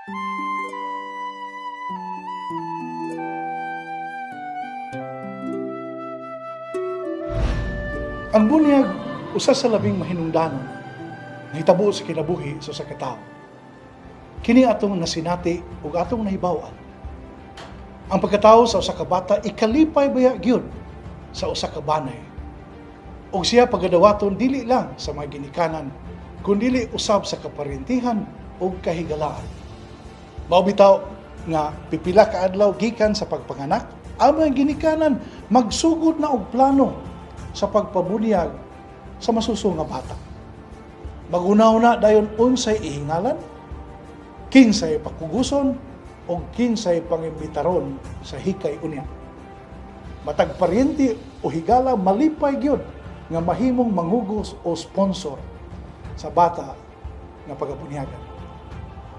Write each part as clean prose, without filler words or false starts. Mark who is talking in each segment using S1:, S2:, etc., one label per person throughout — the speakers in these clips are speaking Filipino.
S1: Ang bunyag usa sa labing mahinungdanon nahitabo sa kinabuhi sa usa ka tawo. Kini atong nasinati ug atong nahibaw-an. Ang pagkatawo sa usa ka bata ikalipay baya gyud sa usa ka banay. Ug siya pagadawaton dili lang sa mga ginikanan, kundi usab sa kaparentihan ug kahigalaan. Mao bitaw nga pipila ka adlaw gikan sa pagpanganak, ang mga ginikanan magsugod na og plano sa pagpabunyag sa masuso nga bata. Magunaw-una dayon unsay ihingalan, kinsay pakuguson, o kinsay pangimbitaron sa hikay unya. Matag paryente o higala malipay gyud nga mahimong manghugos o sponsor sa bata nga pagabunyagan.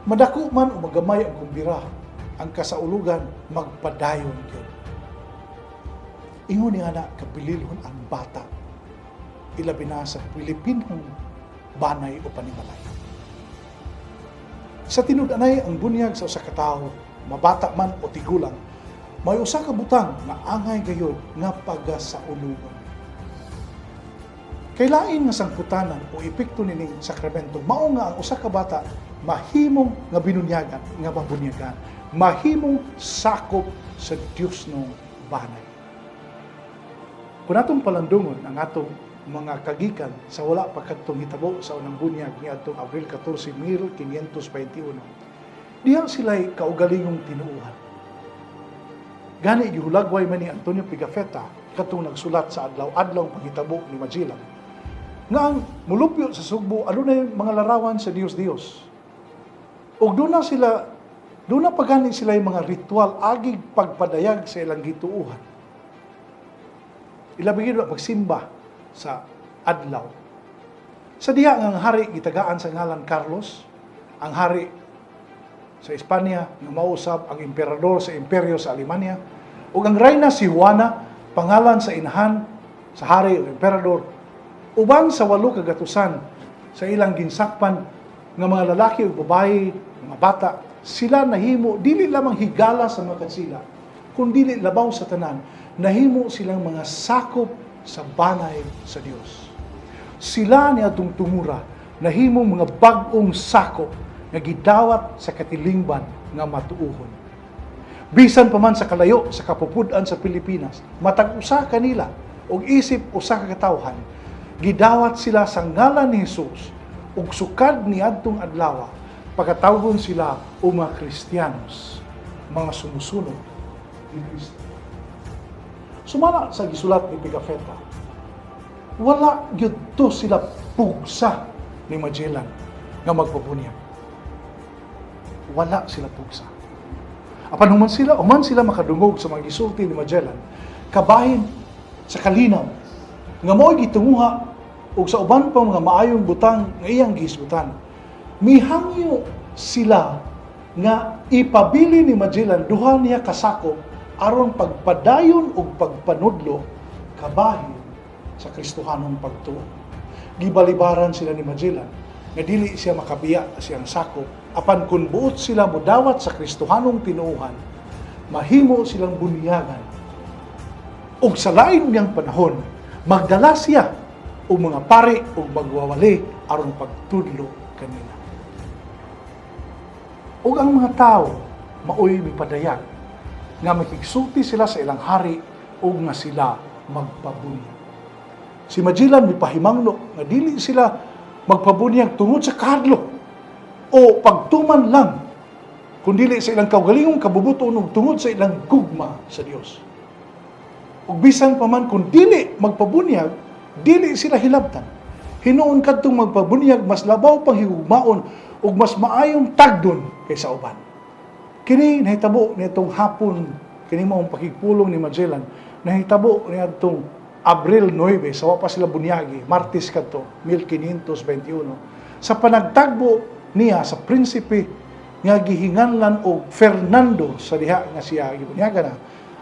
S1: Madako man o magamay ang kumbira, ang kasaulugan magpadayon gyud. Ingon niya na kapililhon ang bata, ilabi na sa Pilipinong banay o panimalay. Sa tinud-anay ang bunyag sa usa ka tawo, mabata man o tigulang, may usa ka butang nga angay gayud nga pagasaulugon. Kay lain nga sangputanan o epekto nining sakramento, mao nga ang usa ka bata mahimong nga binunyagan, nga mabunyagan, mahimong sakop sa Dios no banay. Kung atong palandungon ang atong mga kagikan sa wala pa kadtong hitabo sa unang bunyag niadtong Abril 14, 1521, diha sila'y kaugalingong tinuuhan. Gani gihulagway man ni Antonio Pigafetta katong nagsulat sa adlaw-adlaw panghitabo ni Magellan nga ang mulupyo sa Sugbo adunay mga larawan sa Dios. Ug doon na pagani sila yung mga ritual agig pagpadayag sa ilang gituuhan. Ilabi gid pagsimba sa adlaw. Sa diha nga ang hari gitagaan sa ngalan Carlos, ang hari sa Espanya nga mausab ang emperador sa imperyo sa Alemania, ug ang reyna si Juana, pangalan sa inahan sa hari o emperador, uban sa 8 kagatusan sa ilang ginsakpan nga mga lalaki ug babayi, mga bata, sila nahimo dili lamang higala sa mga kansila, kundi labaw sa tanan, nahimo silang mga sakop sa banay sa Dios. Sila ni atong tumura nahimo mga bag-ong sakop nga gidawat sa katilingban nga matuuhon. Bisan pa man sa kalayo sa kapupud-an sa Pilipinas, matag usa kanila og isip usa ka katawhan, gidawat sila sa ngalan ni Hesus ug sukad niadtong adlaw pagkatawgon sila o mga Kristiyanos, mga sumusunod ni Kristo. Sumala sa gisulat ni Pigafetta, wala gyud to sila pugsa ni Magellan nga magpabunyag. Wala sila pugsa. Apan human sila makadungog sa mga gisulti ni Magellan, kabahin sa kalinaw nga mao'y gitunguha ug sa uban pa mga maayong butang nga iyang gihisgutan. Mihangyo sila nga ipabili ni Magellan duha niya kasakop aron pagpadayon ug pagpanudlo kabahin sa Kristohanong pagtuo. Gibalibaran sila ni Magellan nga dili siya makabiya siyang sakop, apan kun buot sila modawat sa Kristohanong tinuuhan, mahimo silang bunyagan. Ug sa lain niyang panahon, magdala siya og mga pari ug magwawali aron pagtudlo kanila. Ug ang mga tao maoy mipadayag nga makigsulti sila sa ilang hari o nga sila magpabunyag. Si Magellan mipahimangno nga dili sila magpabunyag tungod sa kadlo o pagtuman lang, kundi sa ilang kaugalingong kabubuton ug tungod sa ilang gugma sa Dios. Ug bisan pa man kung dili magpabunyag, dili sila hilabtan. Hinuon kadtong magpabunyag mas labaw pang higugmaon ug mas maayong tagdon kaysa uban. Kini nahitabo nitong hapon, kini maong pakigpulong ni Magellan, nahitabo nitong Abril 9, sa pa sila bunyagi, Martes kadto, 1521. Sa panagtagbo niya sa prinsipe nga gihinganlan og Fernando sa diha nga siya gibunyaga na.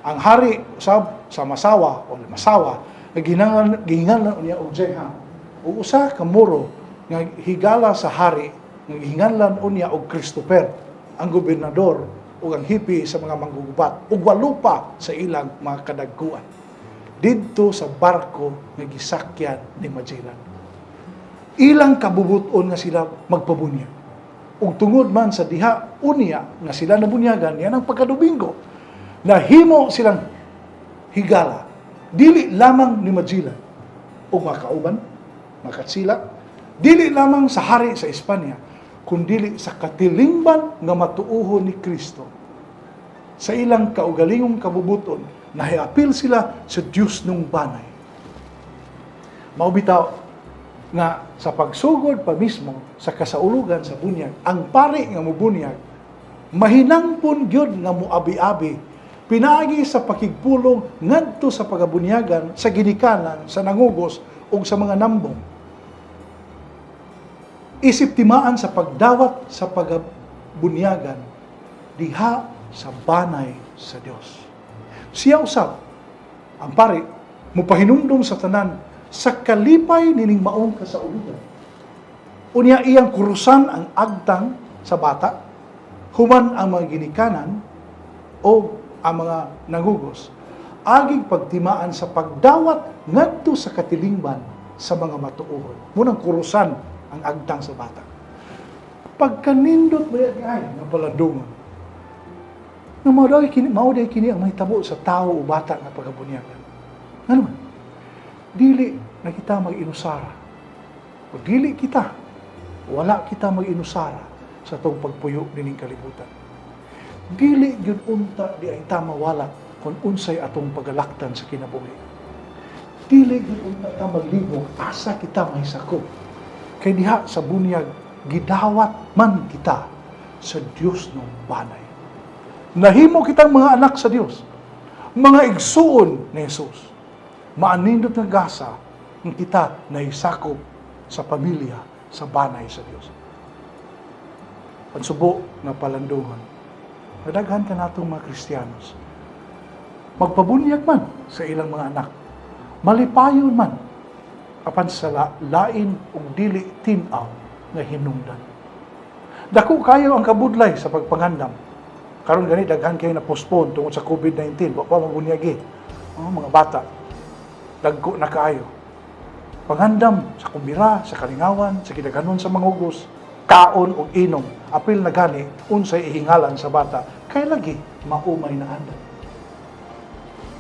S1: Ang hari sa Masawa o Masawa nga gihinganlan niya og Jehan. O usa ka moro nga higala sa hari nga gihinganlan niya og Christopher ang gobernador o ang hipi sa mga manggugubat ug walo pa sa ilang mga kadagkuan didto sa barko nga gisakyan ni Magellan. Ilang kabubuton nga sila magpabunyag. Ug tungod man sa diha unya nga sila nabunyagan, yan ang pagkadubinggo, nahimo silang higala dili lamang ni Magellan o mga kauban, mga katsila, dili lamang sa hari sa Espanya, kundili sa katilingban nga matuuhon ni Kristo. Sa ilang kaugalingong kabubuton, nahiapil sila sa Diyos nung banay. Maubitaw nga sa pagsugod pa mismo sa kasaulugan sa bunyag, ang pari nga mubunyag, mahinangpon gyud nga muabi-abi, pinaagi sa pakigpulong ngadto sa pagabunyagan, sa ginikanan, sa nangugos, o sa mga nambong. Isip timaan sa pagdawat sa pagabunyagan, diha sa banay sa Dios. Siya usab, ang pari, mupahinumdum sa tanan, sa kalipay nining maong kasaulugan. Unya iyang kurusan ang agtang sa bata, human ang mga ginikanan, o ang mga nangugos, aging pagtimaan sa pagdawat ngadto sa katilingban sa mga matuohon. Munang kurusan ang agtang sa bata. Pagkanindot mo yan ay napalandungan. Nga mauday kini ang mahitabo sa tao o bata nga pagabunyagan. Ano man? Dili na kita mag-inusara. O dili kita, wala kita mag-inusara sa itong pagpuyo dining kalibutan. Dili yun unta di ay ta mawala kung unsay atong pagalaktan sa kinabuhi. Dili yun unta ta maglibog asa kita may sakop. Kay diha sa bunyag, gidawat man kita sa Diyos ng banay. Nahimo kitang mga anak sa Diyos, mga igsuon ni Jesus. Maanindot nga gasa ng kita na isakop sa pamilya, sa banay sa Diyos. Pansubo na palandungan, nadaghan ka natong mga Kristiyanos, magpabunyag man sa ilang mga anak, malipayon man, apan sa lain ug dili tinaw nga hinungdan. Dako kayo ang kabudlay sa pagpangandam. Karon gani daghan kayo na postpone tungod sa COVID-19, wa pa mabunyagi. Mga bata, dagko na kaayo. Pangandam sa kumbira, sa kalingawan, sa kidaganon sa mangugos, kaon o inom, apil na gani, unsay ihingalan sa bata, kay lagi maumay na andan.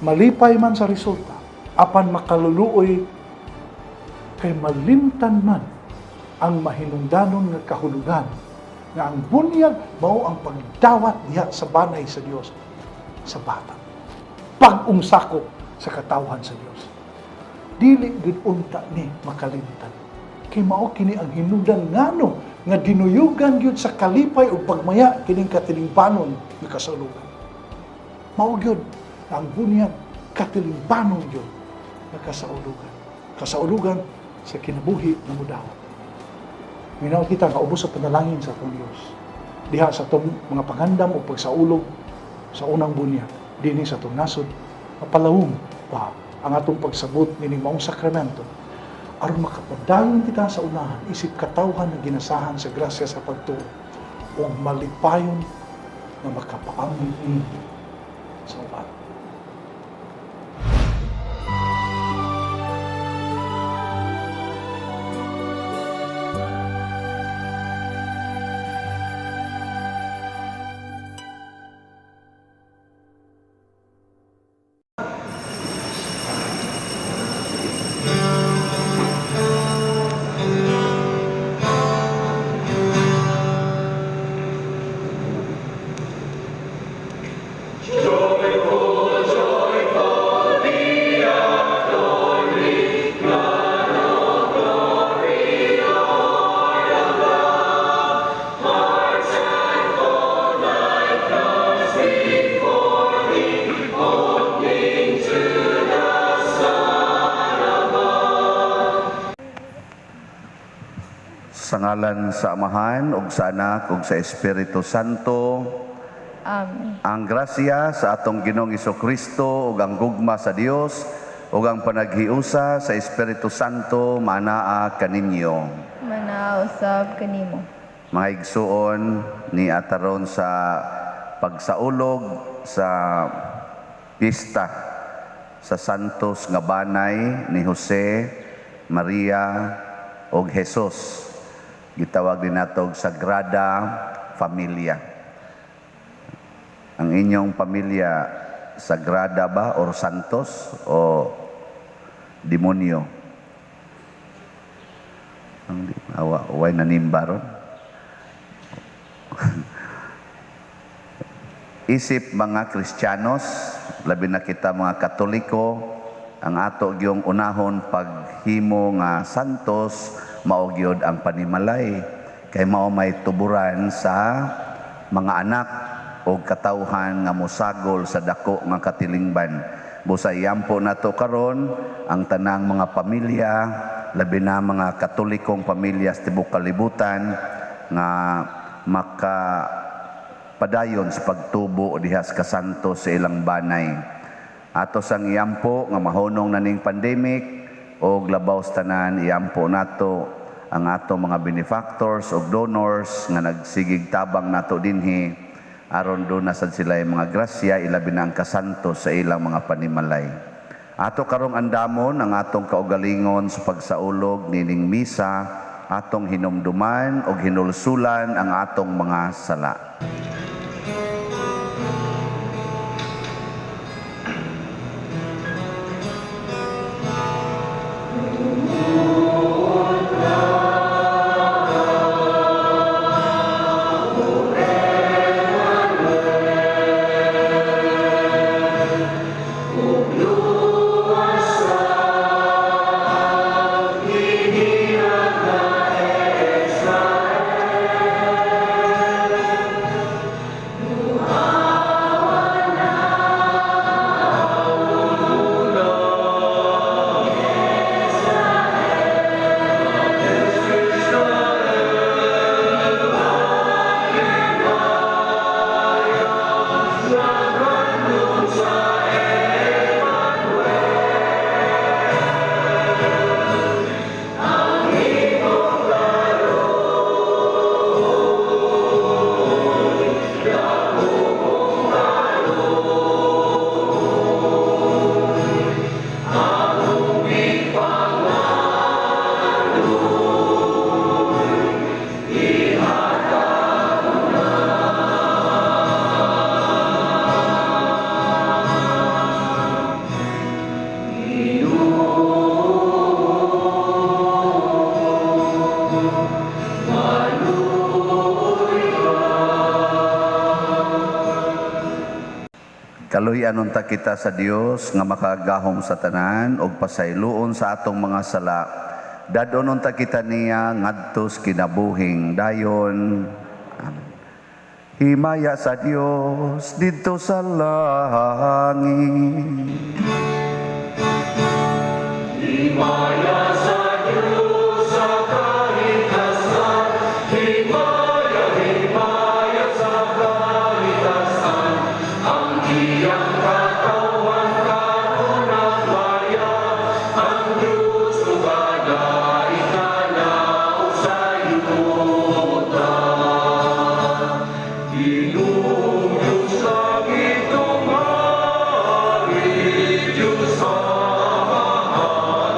S1: Malipay man sa resulta, apan makaluluoy, kay malimtan man ang mahinungdanon nga kahulugan, nga ang bunyag mao ang pagdawat diha sa banay sa Dios sa bata. Pag-umsakop sa katawhan sa Dios. Dili gid unta ni makalimtan. Kay mao kini ang hinungdan ngano nga dinuyugan gyud sa kalipay ug pagmaya kining katilingbanon nga kasaulugan. Mao gyud ang bunyag katilingbanon gyud nga kasaulugan. Kasaulugan sa kinabuhi na mudawat. Minaw kita nga ubos sa panalangin sa atong Dios. Diha sa atong mga pangandam o pagsaulog sa unang bunyag, dinhi sa atong nasod, mapalawom pa ang atong pagsabot nining maong sakramento aron makapadayon kita sa unahan isip katawhan nga ginasahan sa grasya sa pagtuo ug malipayon nga makapaamon sa uban.
S2: Sa ngalan sa Amahan, ug sa Anak, ug sa Espiritu Santo.
S3: Amen.
S2: Ang grasya sa atong Ginoong Jesucristo, ug ang gugma sa Dios, ug ang panaghiusa sa Espiritu Santo, manaa kaninyo.
S3: Manausab kanimo.
S2: mga igsuon ni ataron sa pagsaulog sa pista sa Santos nga banay ni Jose, Maria ug Jesus. Gitawag din natog Sagrada Familia. Ang inyong pamilya Sagrada ba or Santos o demonyo? Ang away na nimbaron. Isip mga Kristiyanos, labi na kita mga Katoliko, ang ato gyung unahon paghimo nga santos mao gyud ang panimalay kay mao may tuburan sa mga anak o katawhan nga mosagol sa dako nga katilingban. Busa iyampo nato karon ang tanang mga pamilya, labi na mga Katolikong pamilya sa tibuok kalibutan nga padayon sa pagtubo dihas ka santos sa ilang banay. Ato sang iyampo nga mahunong na ning pandemic o labaw sa tanan, iyampo nato ang ato mga benefactors o donors nga nagsigig tabang nato dinhi aron do na sad sila yung mga grasya ilabi na ang kasantos sa ilang mga panimalay. Ato karong andamon ang atong kaugalingon sa pagsaulog nining misa, atong hinumduman o hinulsulan ang atong mga sala. Kaluyan unta kita sa Dios nga makagahom sa tanan og pasayloon sa atong mga sala. Dadon unta kita niya ngadto sa kinabuhing dayon. Amen. Himaya sa Dios didto sa langit. Himaya sa Dios sa kahitasan. Himaya sa kahitasan. Ang iyang katawan karunang bayan, ang Diyos ugaga ikanao sa yuta. Ginong Diyos langit tumari, Diyos sa mahal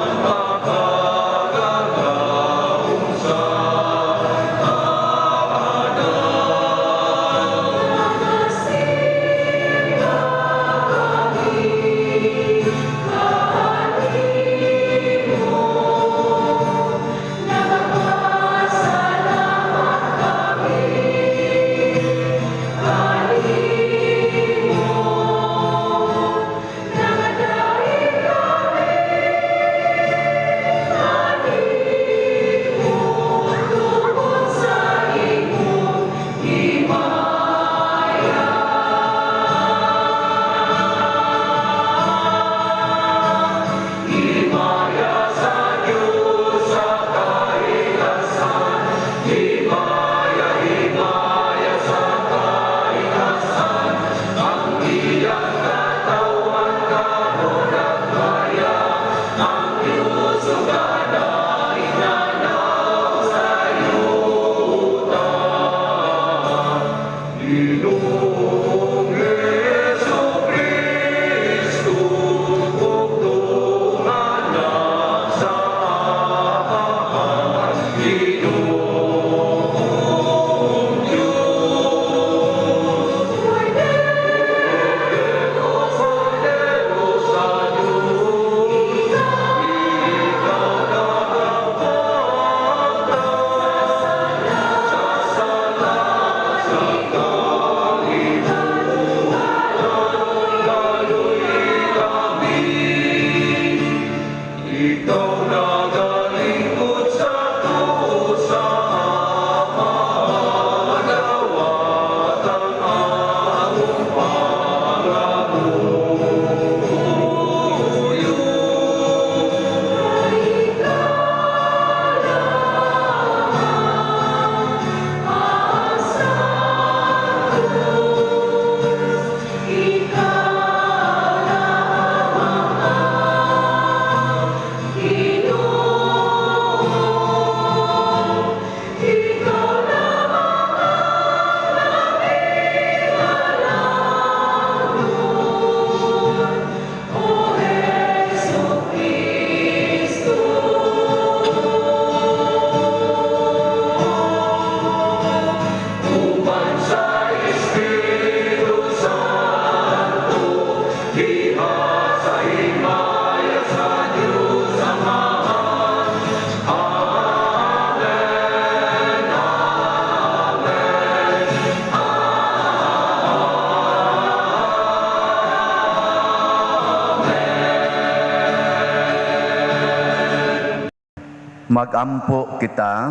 S2: Magampo kita.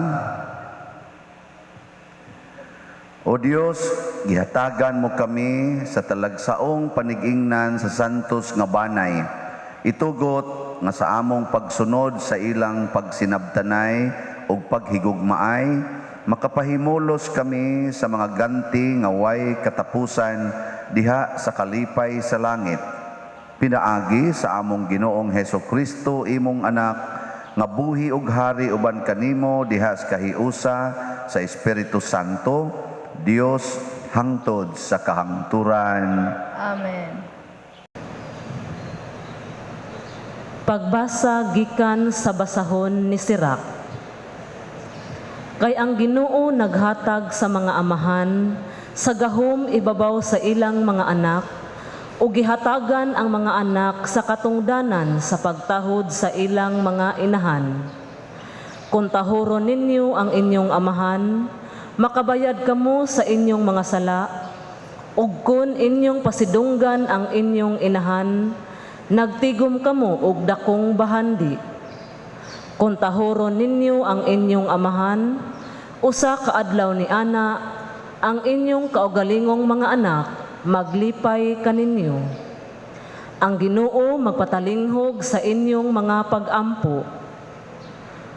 S2: O Dios, gihatagan mo kami sa talagsaong panigingnan sa santos nga banay. Itugot nga sa among pagsunod sa ilang pagsinabtanay o paghigugmaay, makapahimulos kami sa mga ganti nga way katapusan diha sa kalipay sa langit. Pinaagi sa among Ginoong Hesukristo, imong anak, nga buhi ug hari uban kanimo diha sa kahiusa sa Espiritu Santo, Dios hangtod sa kahangturan.
S3: Amen.
S4: Pagbasa gikan sa basahon ni Sirak. Kay ang Ginoo naghatag sa mga amahan sa gahom ibabaw sa ilang mga anak, o gihatagan ang mga anak sa katungdanan sa pagtahod sa ilang mga inahan. Kung tahuron ninyo ang inyong amahan, makabayad kamo sa inyong mga sala, ug kun inyong pasidunggan ang inyong inahan, nagtigom kamo og dakong bahandi. Kung tahuron ninyo ang inyong amahan, usa ka adlaw ni ana, ang inyong kaugalingong mga anak, maglipay kaninyo. Ang Ginoo magpatalinghog sa inyong mga pag-ampo.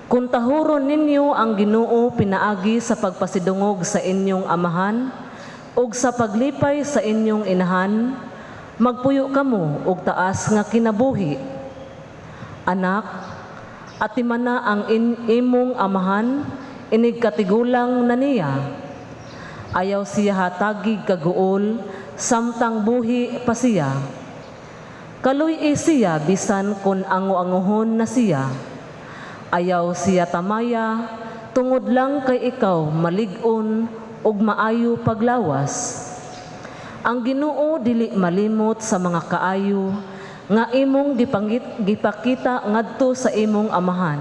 S4: Kung tahuron ninyo ang Ginoo pinaagi sa pagpasidungog sa inyong amahan, ug sa paglipay sa inyong inahan, magpuyo kamo og taas nga kinabuhi. Anak, atimana ang imong amahan, inig katigulang na niya. Ayaw siya hatagig kaguol, samtang buhi pa siya. Kaluy siya bisan kun ango-angohon na siya. Ayaw siya tamaya, tungod lang kay ikaw malig-on ug maayo paglawas. Ang Ginoo dili malimot sa mga kaayo nga imong gipakita ngadto sa imong amahan.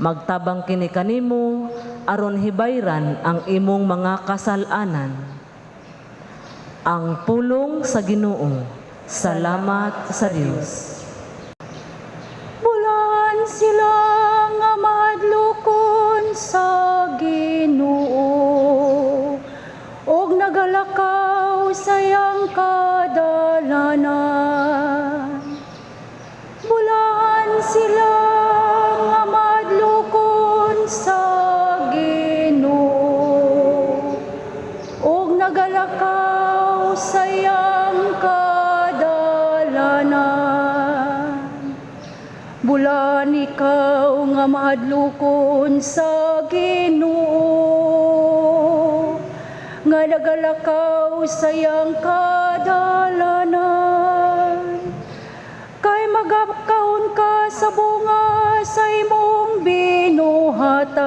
S4: Magtabang kini kanimo aron hibayran ang imong mga kasalanan. Ang pulong sa Ginoo. Salamat sa Dios.
S3: Bulan sila nga madlukon sa Ginoo, og nagalakaw sayang kadalanan. Bulan sila nga madlukon sa Ginoo, og nagalakaw sayang kadalanan. Bulan ikaw nga madlukon sa Ginoo, nga nagalakaw sayang kadalanan. Kay magakahon ka sa bunga sa imong binuhatan,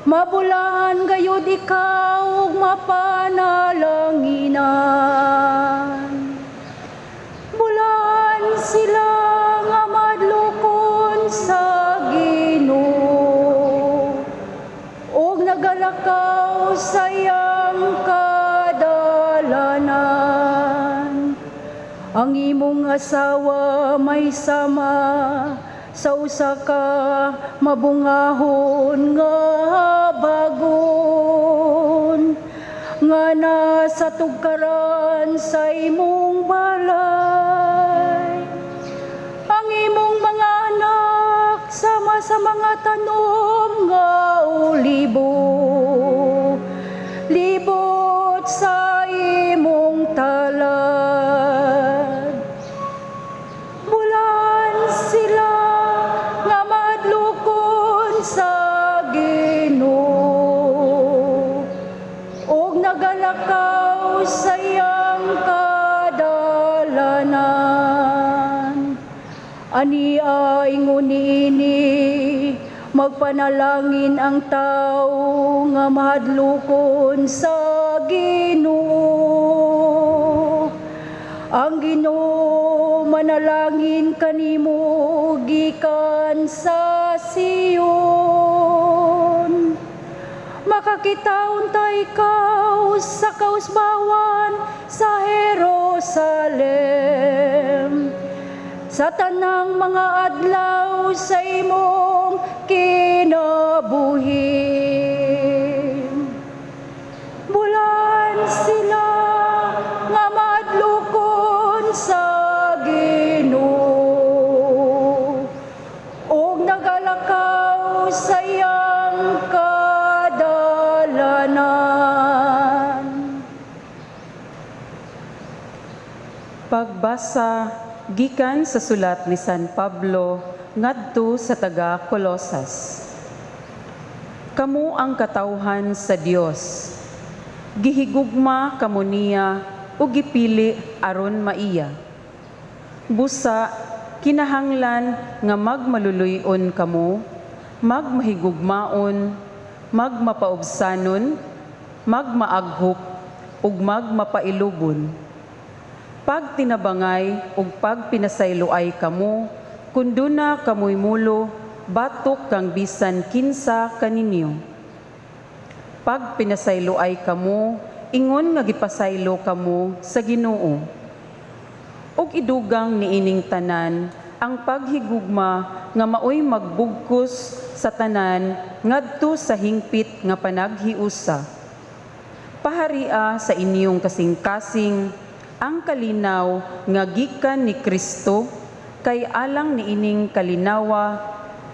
S3: mabulahan gayud ikaw ug mapanalanginan. Bulan sila nga madlukon sa Ginoo, og nagalakaw sayang kadalanan. Ang imong asawa may sama sa usa ka mabungahon nga bagon, nga nasa tugkaran sa imong balay. Ang imong mga anak sama sa mga tanom nga ulibo, libot sa imong talad. Bulan sila nga madlukon sa Ginoo, og nagalakaw sayang kadalanan. Ania ingon ini, magpanalangin ang tao nga madlukon sa Ginoo. Ang Ginoo manalangin kanimo gikan sa Sion. Makakitaon ta ikaw sa kausbawan sa Jerusalem, sa tanang mga adlaw sa imong kinabuhi. Bulan sila nga madlukon sa Ginoo, ug nagalakaw sa iyang kadalanan.
S5: Pagbasa gikan sa sulat ni San Pablo ngadto sa taga Colosas. Kamu ang katawhan sa Dios. Gihigugma kamo niya o gipili aron maiya. Busa kinahanglan nga magmaluluyon kamo, magmahigugmaon, magmapaubsanon, magmaaghop ug magmapailubon. Pag tinabangay ug pag pinasayloay kamo, kunduna kamoy mulo, batok kang bisan kinsa kaninyo. Pag pinasayloay kamo, ingon nga gipasaylo kamo sa Ginoo. Ug idugang niining tanan ang paghigugma nga maoy magbugkos sa tanan ngadto sa hingpit nga panaghiusa. Paharia sa inyong kasing-kasing ang kalinaw nga gikan ni Kristo, kay alang niining kalinawa,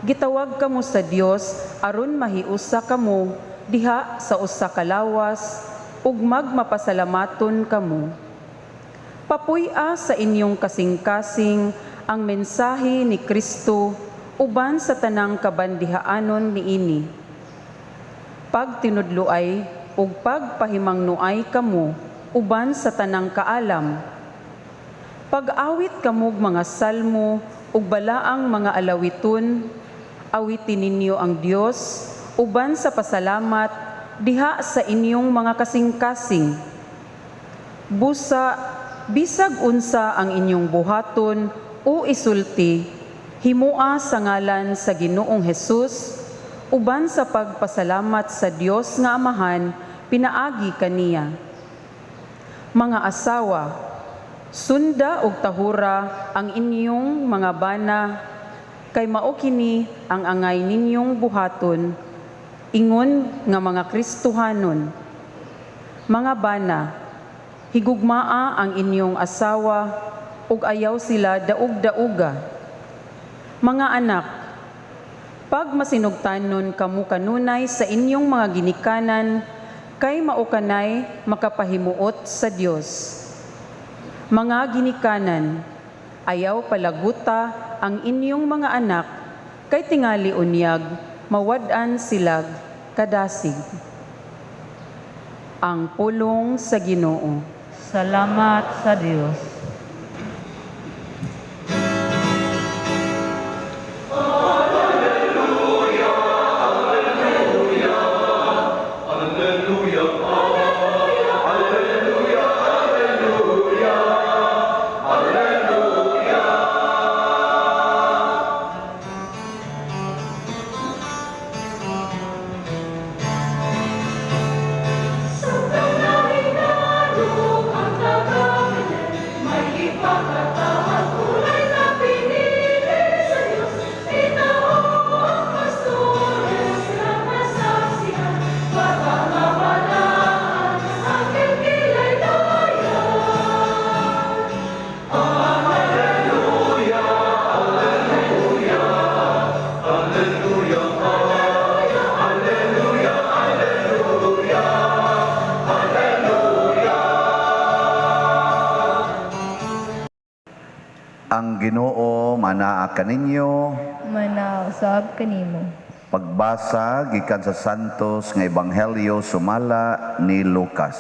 S5: gitawag kamo sa Dios aron mahiusa kamo diha sa usa ka lawas ug magmapasalamaton kamo. Papuy-a sa inyong kasing-kasing ang mensahe ni Kristo uban sa tanang kabandihaanon niini. Pag tinudloay ug pagpahimangnuay kamo uban sa tanang kaalam. Pag-awit kamog mga salmo ug balaang mga alawiton, awitin ninyo ang Dios uban sa pasalamat diha sa inyong mga kasing-kasing. Busa, bisag unsa ang inyong buhaton o isulti, himua sa ngalan sa Ginoong Hesus, uban sa pagpasalamat sa Dios nga Amahan, pinaagi kaniya. Mga asawa, sunda ug tahura ang inyong mga bana, kay mao kini ang angay ninyong buhaton, ingon nga mga Kristohanon. Mga bana, higugmaa ang inyong asawa ug ayaw sila daog-dauga. Mga anak, pag masinugtanon kamo kanunay sa inyong mga ginikanan, kay mao kanay makapahimuot sa Dios. Mga ginikanan, ayaw palaguta ang inyong mga anak, kay tingali unyag, mawad-an silag kadasig. Ang pulong sa Ginoo.
S4: Salamat sa Dios.
S2: Ang Ginoo manaa kaninyo.
S3: Manausab kanimo.
S2: Pagbasa gikan sa Santos nga Ebanghelyo sumala ni Lucas.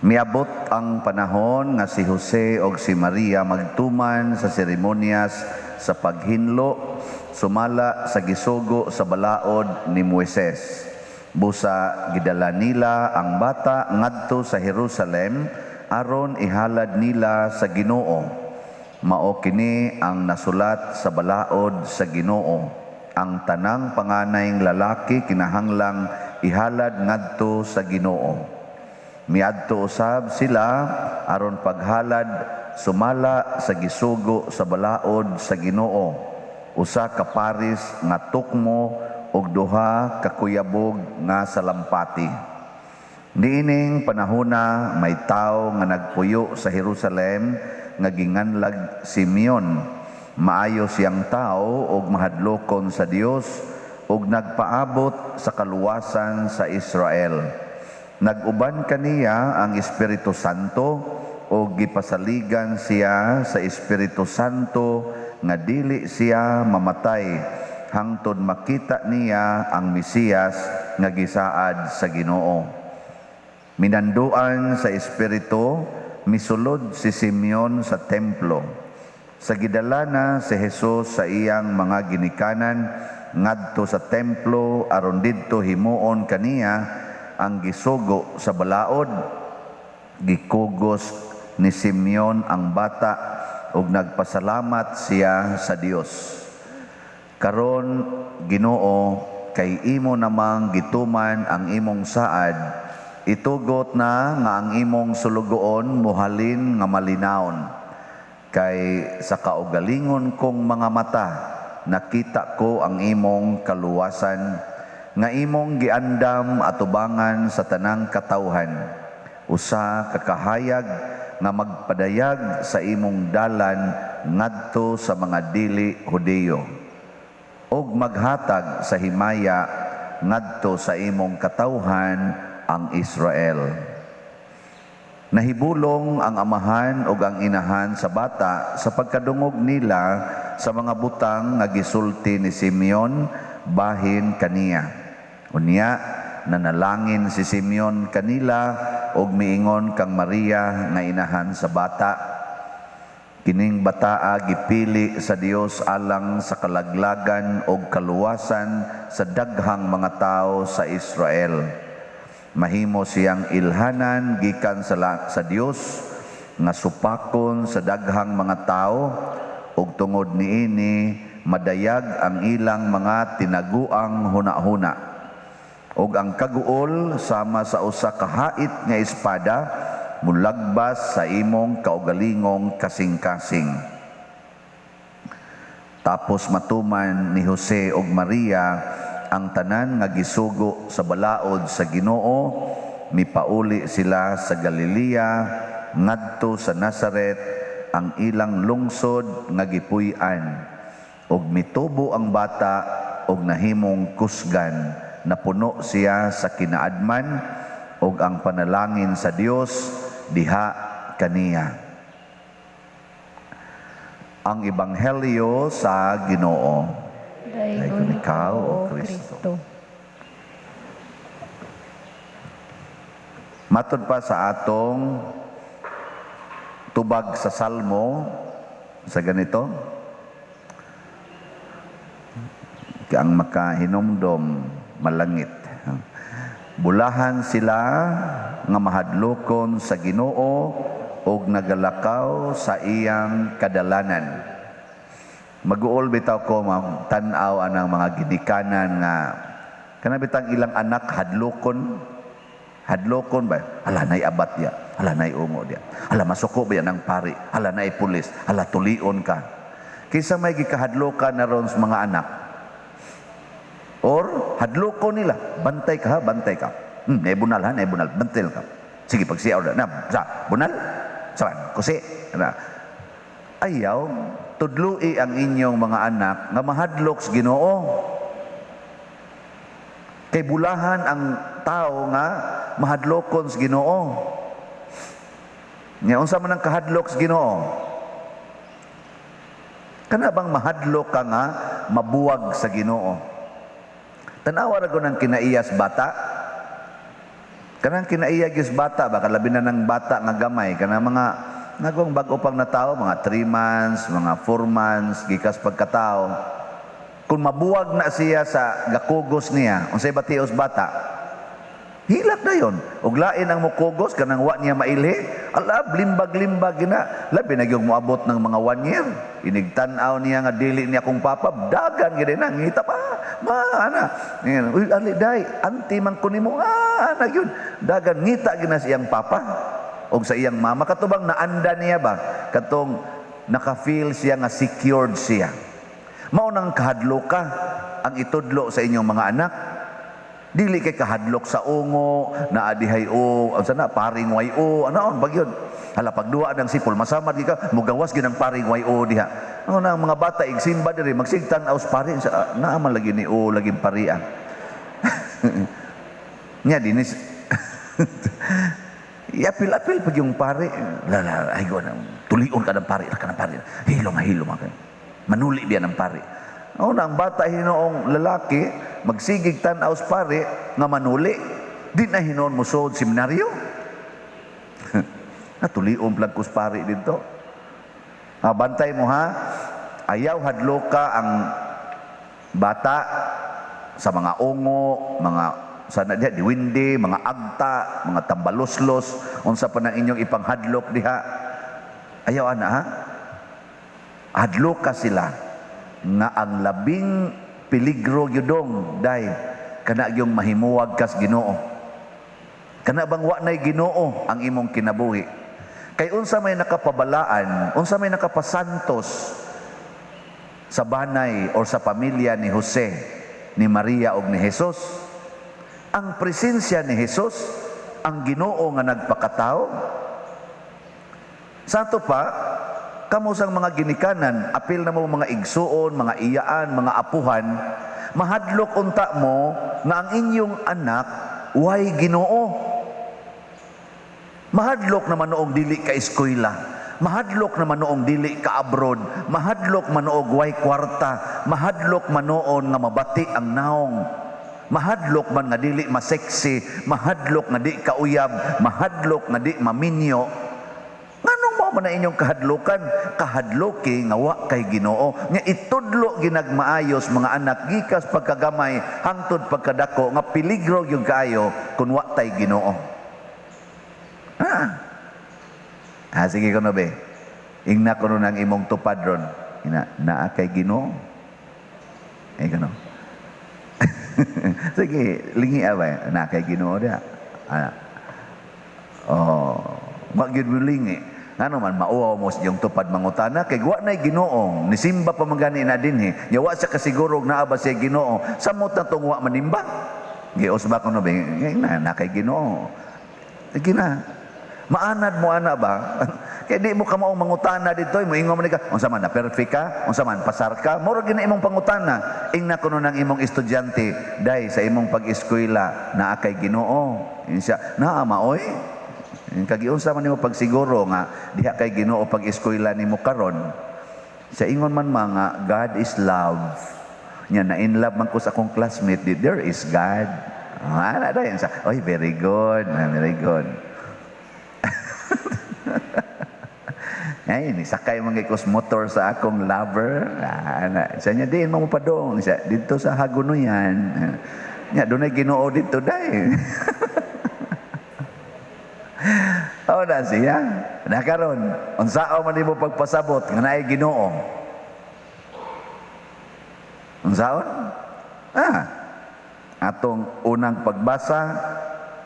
S2: Miabot ang panahon nga si Jose o si Maria magtuman sa seremonyas sa paghinlo sumala sa gisugo sa balaod ni Moises. Busa gidala nila ang bata ngadto sa Jerusalem aron ihalad nila sa Ginoo. Mao kini ang nasulat sa balaod sa Ginoo. Ang tanang panganayng lalaki kinahanglang ihalad ngadto sa Ginoo. Miadto usab sila aron paghalad sumala sa gisugo sa balaod sa Ginoo, usa ka paris nga tukmo ug duha ka kuyabog nga salampati. Niining panahona may tawo nga nagpuyo sa Jerusalem nga ginganlag Simeon. Maayo siyang tao ug mahadlokon sa Dios ug nagpaabot sa kaluwasan sa Israel. Nag-uban kaniya ang Espiritu Santo ug gipasaligan siya sa Espiritu Santo nga dili siya mamatay hangtod makita niya ang Mesiyas nga gisaad sa Ginoo. Minanduan sa Espiritu, misulod si Simeon sa templo. Sa gidala na si Jesus sa iyang mga ginikanan ngadto sa templo aron didto himuon kaniya ang gisugo sa balaod. Gikugos ni Simeon ang bata ug nagpasalamat siya sa Dios. Karon Ginoo, kay imo namang gituman ang imong saad, itugot na nga ang imong sulugoon muhalin nga malinawon. Kay sa kaugalingon kong mga mata, nakita ko ang imong kaluwasan, nga imong giandam atubangan sa tanang katawhan. Usa kakahayag nga magpadayag sa imong dalan ngadto sa mga dili Hudiyo, ug maghatag sa himaya ngadto sa imong katawhan ang Israel. Nahibulong ang amahan ug ang inahan sa bata sa pagkadungog nila sa mga butang nga gisulti ni Simeon bahin kaniya. Unya, nanalangin si Simeon kanila ug miingon kang Maria nga inahan sa bata. Kining bataa gipili sa Dios alang sa kalaglagan ug kaluwasan sa daghang mga tawo sa Israel. Mahimo siyang ilhanan gikan sa Dios nga supakon sa daghang mga tao ug tungod niini madayag ang ilang mga tinaguang hunahuna. Ug ang kaguol sama sa usa ka hait nga espada mulagbas sa imong kaugalingong kasing-kasing. Tapos matuman ni Jose ug Maria ang tanan nga gisugo sa balaod sa Ginoo, mipauli sila sa Galilea ngadto sa Nazaret, ang ilang lungsod nga gipuy-an. Ug mitubo ang bata ug nahimong kusgan, napuno siya sa kinaadman ug ang panalangin sa Dios diha kaniya. Ang Ebanghelyo sa Ginoo.
S3: Dayon
S2: ikaw, O
S3: Kristo.
S2: Matod pa sa atong tubag sa Salmo sa ganito, ang makahinumdom malangit. Bulahan sila nga mahadlokon sa Ginoo ug nagalakaw sa iyang kadalanan. Mag-uol bitaw ko tan-aw anang mga ginikanan nga kana bitang ilang anak hadlokon ba, hala nay abat dia, hala nay ungo dia, hala masuko ba ng pari, hala nay pulis, hala tulion ka. Kaysa may gikahadlokan na ron sa mga anak, or hadlokon nila, bantay ka ha, bantay ka, bunal ha, bunal, bantil ka, sige pagsiyaw na, sa bunal, saan, kusi, na ayaw tudlui ang inyong mga anak nga mahadlok sa Ginoo. Kay bulahan ang tao nga mahadlokon sa Ginoo. Nya unsa man ang kahadlok sa Ginoo? Kana bang mahadlok ka nga mabuwag sa Ginoo? Tanawa ra ng kinaiyas bata. Kanang kinaiyas bata baka labi na ng bata nga gamay kana mga nagong bago pang natao, mga 3 months, mga 4 months, gikas pagkatao. Kung mabuwag na siya sa gakugos niya, unsay batios bata, hilak na yon. Ug lain ang mukugos, kanang wa niya maili, ala, limbag-limbag gina. Labi na yung moabot ng mga 1 year. Inigtanaw niya nga dili niya kung papa, dagan gina na, ngita pa, ana. Uy, ali, day, anti man ko nimo, anak yun. Dagan, ngita gina siyang papa. O sa iyang mama, katubang naanda niya ba? katong naka-feel siya nga secured siya. Mao nang kahadlok ka ang itudlo sa inyong mga anak. Dili kay kahadlok sa ungo na adihay o ang sana paring wayo anaon bagyod. Hala pagduwa ng sipol masamad ka mugawas ginang paring wayo diha. Ano na ang mga bata igsimba diri magsigtan aus pari sa naaman lagi ni o lagi parian. Nya dinis apil-apil pag yung pare ay go nang tulion ka ng pare hilom ka manuli biya ng pare. Ang bata hinoong lalaki magsigig tan-aw sa pare nga manuli di na hinon musod seminaryo. Natulion plag kus pare dito. Bantay mo ha, ayaw hadlo ka ang bata sa mga ungo, mga sana diha diwindi, mga agta, mga tambaloslos, unsa pa na inyong ipanghadlok diha. Ayaw ana ha. Hadlok ka sila nga ang labing peligro yudong day kana yung mahimuwag kas Ginoo. Kana bang wa nay Ginoo ang imong kinabuhi. Kay unsa may nakapabalaan, unsa may nakapasantos sa banay o sa pamilya ni Jose, ni Maria ug ni Jesus. Ang presensya ni Jesus, ang Ginoo nga nagpakatao. Sa ato pa, kamo sang mga ginikanan, apil na mo mga igsuon, mga iyaan, mga apuhan, mahadlok unta mo nga ang inyong anak way Ginoo. Mahadlok na manoong dili ka eskwela, mahadlok na manoong dili ka abroad, mahadlok manoog way kwarta, mahadlok manoon nga mabati ang naong, mahadlok man nga dili maseksi, mahadlok nga di kauyab, mahadlok nga di maminyo. Nganong mo man na inyong kahadlokan? Kahadloki nga wa kay Ginoo. Nga itudlo ginagmaayos mga anak gikas pagkagamay hangtod pagkadako nga peligro yung kaayo kung wa tay Ginoo. Sige ko no be. Ingna ko nun ang imong tupad ron. Naa kay Ginoo. Ay gano. Sige, lingi abay. Naa kay Ginoo dia. Magyud mo lingi. Ngano man mauaw mo yung tupad mangutana kay wa nay Ginoo. Nisimba pa magani na dinhi. Yawa sa kasiguro naa ba siya Ginoo. Samot na tong wa manimba. Gios ba ko no be. Na kay Ginoo. Gina. Maanad mo ana ba? Kaya di mo ka maong mangutana dito, mo ingon man ka, unsa man na perfect ka, unsa man pasar ka, mura gina imong pangutana. Ingna kuno nang imong estudyante, day sa imong pag-eskwela naa kay Ginoo. Insya, naa maoy. Kagiunsa man nimo pagsiguro nga diha kay Ginoo pag-eskwela nimo karon. Sa ingon man mga God is love. Nya na in love man ko sa akong classmate, there is God. Ana dayon sa, oy very good, very good. Ay, sakay mga ikos motor sa akong lover. Sa niya, diin mo padong. Dito sa Hagunoyan. Nya, doon ay Ginoo dito, day. Na siya. Nakaroon. Unsao man mo pagpasabot, nga na ay Ginoo. Unsaon? Atong unang pagbasa,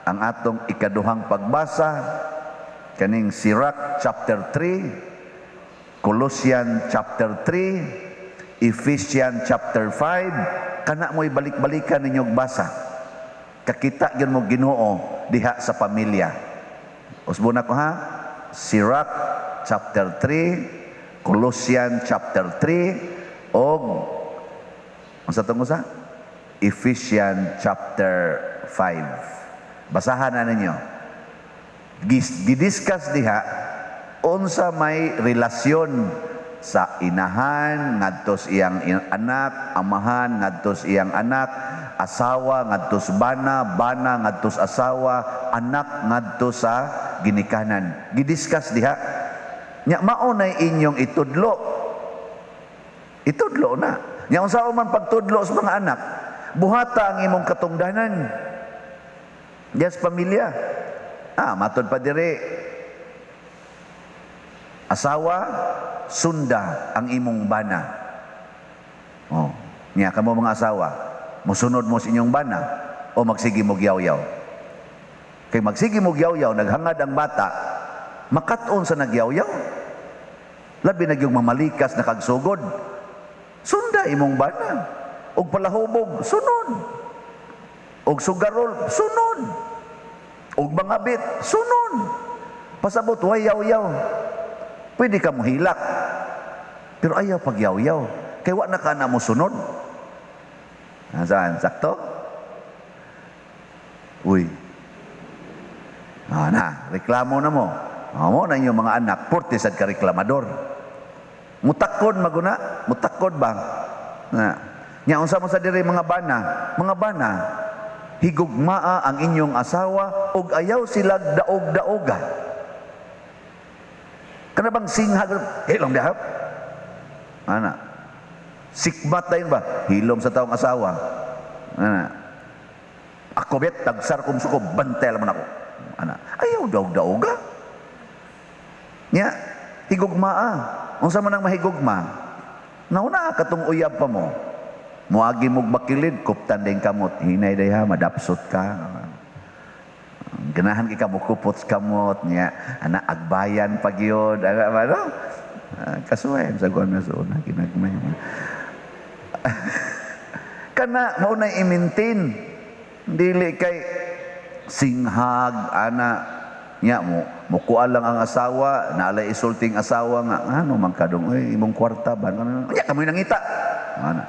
S2: ang atong ikaduhang pagbasa, kaning Sirach chapter 3, Colossians chapter 3, Ephesians chapter 5, kana mo ibalik-balikan ninyong basa. Kakita gyud mo Ginoo diha sa pamilya. Usbo na ko ha. Sirach chapter 3, Colossians chapter 3, og unsa tong usa? Ephesians chapter 5. Basahan na ninyo. Gidiscuss diha unsa may relasyon sa inahan ngadtos iyang anak, amahan ngadtos iyang anak, asawa ngadtos bana, bana ngadtos asawa, anak ngadtos sa ginikanan. Gidiscuss diha. Nya mao nay inyong itudlo. Itudlo na. Nya unsa man pagtudlo sa mga anak? Buhata ang imong katungdanan. Yes, pamilya. Matod pa dire. Asawa, sunda ang imong bana. Niya kamo mga asawa, musunod mo sa inyong bana o magsigi mo gyaw-yaw. Kay magsigi mo gyaw-yaw, naghangad ang bata, makat-on sa nagyaw-yaw. Labi na yung mamalikas na kagsugod. Sunda imong bana. Og palahubog, sunod. Og sugarol, sunod. Og mangabit, sunod. Pasabot, way yaw-yaw. Pwede ka mohilak. Pero ayaw pag yaw-yaw. Kaya wa na ka na mo sunod. Saan? Sakto? Uy. Reklamo na mo. Mo na inyong mga anak, portisad ka reklamador. Mutakod maguna, mutakod ba? Nya unsa mo sa diri mga bana, higugmaa ang inyong asawa ug ayaw sila daog-daoga. Kana bang singhag, hilom dahap? Ana. Sikmat dayon ba? Hilom sa taong asawa. Ana. Ako bet tagsar kum suko bantel man ako. Ana. Ayaw daog-daoga. Nya, higugmaa. Unsa man ang mahigugma? Nauna katong uyab pa mo. Muagi mog bakilid, kuptan din kamot. Hinay dayha, madapsot ka. Ganahan ka mo kupot kamot niya. Ana agbayan pag yun. Ano? Kasuway sa kuan na una kinagmay. Kana mao na i-maintain. Dili kay singhag ana nya mo mukuan lang ang asawa, naalay isulting asawa nga ano man kadong imong kwarta ba nya kamoy nangita. Ana.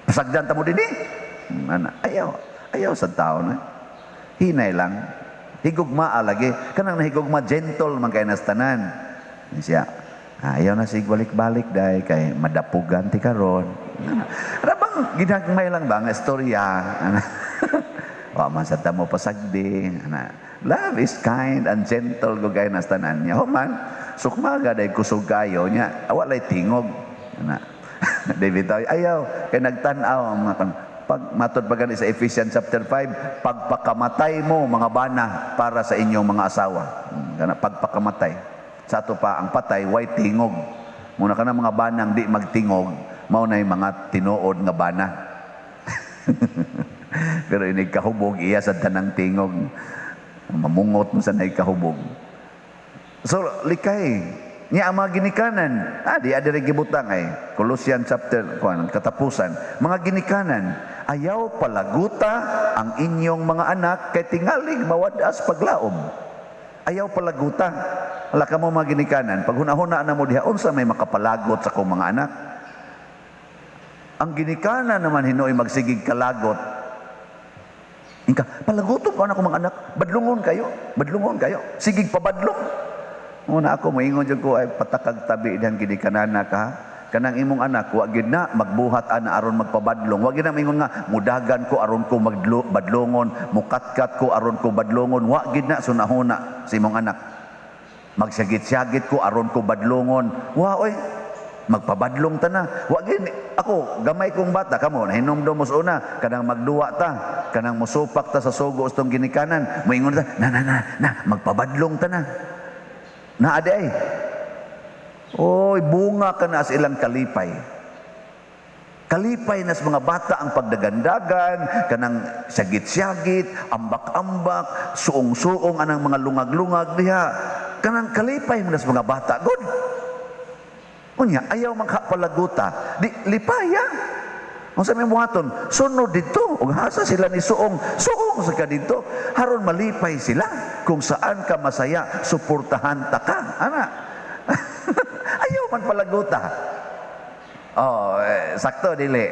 S2: Pasagdan ta mo dinhi. Ana ayaw sa tawo na. Hinay lang. Higugma lagi. Kanang nahigugma gentle man kay nastanan. Siya. Ayaw na sig balik-balik dai kay madapugan ti karon. Ano bang ginagmay lang ba nga istorya? Wa man sa tamo pasagdi. Love is kind and gentle go gay nastanan niya. Man, sukmaga day kusog kayo niya. Walay tingog. David ayaw kay nagtan-aw mga pag matod pa gani sa Ephesians chapter 5, pagpakamatay mo mga bana para sa inyong mga asawa. Kana pagpakamatay. Sa ato pa ang patay way tingog. Muna kana mga banang di magtingog, mao nay mga tinuod nga bana. Pero inig kahubog iya sa tanang tingog. Mamungot mo sa naikahubog. So, likay. Niya ang mga ginikanan. Di adiri gibutang ay. Colossians chapter, katapusan. Mga ginikanan. Ayaw palaguta ang inyong mga anak kay tingalig mawadas paglaom. Ayaw palaguta. Wala ka mo mga ginikanan. Pag hunahuna na mo diha, unsa may makapalagot sa kong mga anak. Ang ginikanan naman hinoy magsigig kalagot. Inka, palagutom pa na ko mga anak. Badlungon kayo. Sigig pabadlong. Muna ako, maingon dyan ko, ay patakag tabi dyan ginikanana ka. Kanang imong anak, wag gid na magbuhat ana aron magpabadlong. Wag gid na maingon nga, mudagan ko aron ko badlongon, mukatkat ko aron ko badlongon. Wag gid na sunahuna sa imong anak. Magsagit-sagit ko aron ko badlongon. Wa oy, magpabadlong ta na. Wa gid ako gamay kong bata kamo nahinomdom mo una kanang magduwa ta, kanang mosupak ta sa sugo ustong ginikanan. Moingon ta, na magpabadlong ta na. Naade ay. Oy, bunga ka na sa ilang kalipay. Kalipay na sa mga bata ang pagdagandagan, kanang sagit-sagit, ambak-ambak, suong-suong anang mga lungag-lungag diha. Kanang kalipay mo na sa mga bata. Good. Unya, ayaw magkapalaguta. Di, lipaya. Kung sa may buhaton, sunod dito. O hasa sila ni suong. Suong sa ka dito. Haron malipay sila. Kung saan ka masaya, suportahan ta ka. Ana. Ayaw man palaguta. Sakto, dili.